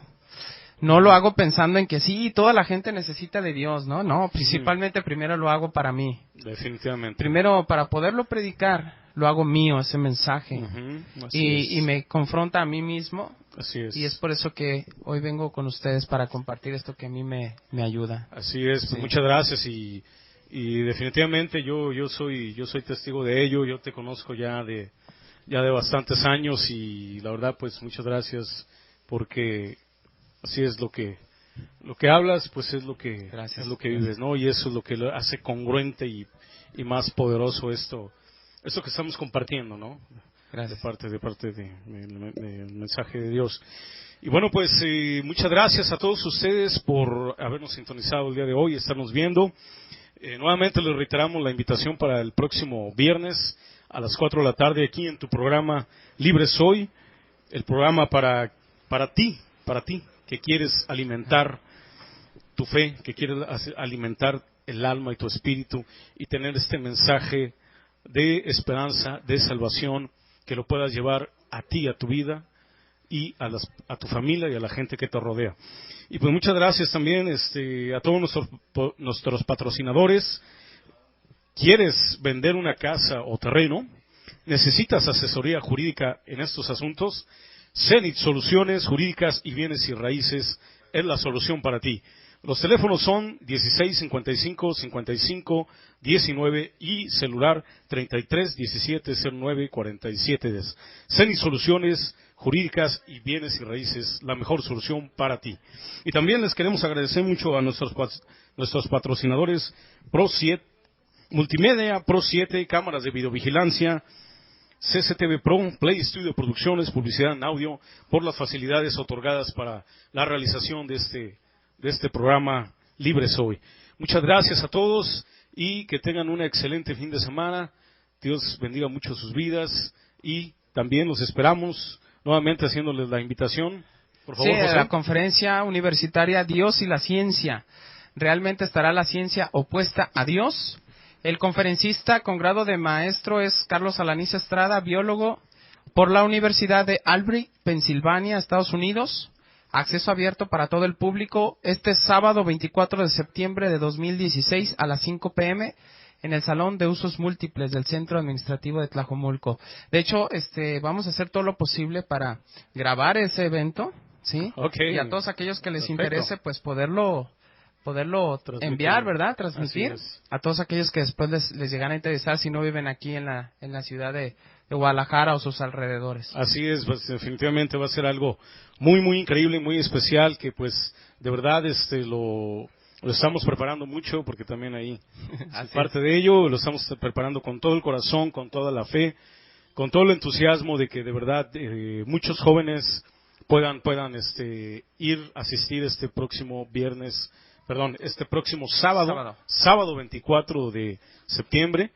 no lo hago pensando en que sí, toda la gente necesita de Dios, ¿no? No, principalmente primero lo hago para mí. Definitivamente. Primero, para poderlo predicar, lo hago mío, ese mensaje. Y me confronta a mí mismo. Así es. Y es por eso que hoy vengo con ustedes para compartir esto que a mí me ayuda. Así es, pues muchas gracias y definitivamente yo soy testigo de ello. Yo te conozco ya de bastantes años y la verdad pues muchas gracias porque así es lo que hablas, pues es lo que vives, ¿no? Y eso es lo que lo hace congruente y más poderoso esto que estamos compartiendo, ¿no? Gracias. De parte del mensaje de Dios. Y bueno, pues muchas gracias a todos ustedes por habernos sintonizado el día de hoy, estarnos viendo. Nuevamente les reiteramos la invitación para el próximo viernes a las 4 de la tarde aquí en tu programa Libre Soy, el programa para ti, que quieres alimentar tu fe, que quieres alimentar el alma y tu espíritu y tener este mensaje de esperanza, de salvación, que lo puedas llevar a ti, a tu vida y a tu familia y a la gente que te rodea. Y pues muchas gracias también a todos nuestros patrocinadores. ¿Quieres vender una casa o terreno? ¿Necesitas asesoría jurídica en estos asuntos? Zenith Soluciones Jurídicas y Bienes y Raíces es la solución para ti. Los teléfonos son 1655-55-19 y celular 33-17-09-47. Zenith Soluciones Jurídicas y Bienes y Raíces, la mejor solución para ti. Y también les queremos agradecer mucho a nuestros patrocinadores Pro 7, Multimedia Pro 7, cámaras de videovigilancia, CCTV Pro, Play Studio Producciones, publicidad en audio, por las facilidades otorgadas para la realización de este programa Libre Soy. Muchas gracias a todos y que tengan un excelente fin de semana. Dios bendiga mucho sus vidas y también los esperamos nuevamente haciéndoles la invitación. Por favor, sí, José. La conferencia universitaria Dios y la Ciencia. ¿Realmente estará la ciencia opuesta a Dios? El conferencista con grado de maestro es Carlos Alanís Estrada, biólogo por la Universidad de Albany, Pensilvania, Estados Unidos. Acceso abierto para todo el público este sábado 24 de septiembre de 2016 a las 5 p.m. en el Salón de Usos Múltiples del Centro Administrativo de Tlajomulco. De hecho, vamos a hacer todo lo posible para grabar ese evento, ¿sí? Okay. Y a todos aquellos que les Perfecto. interese, pues poderlo enviar, ¿verdad? Transmitir a todos aquellos que después les llegan a interesar si no viven aquí en la ciudad de Guadalajara o sus alrededores. Así es, pues, definitivamente va a ser algo muy, muy increíble, muy especial, que pues de verdad lo estamos preparando mucho, porque también ahí parte de ello lo estamos preparando con todo el corazón, con toda la fe, con todo el entusiasmo de que de verdad muchos jóvenes puedan asistir este próximo sábado 24 de septiembre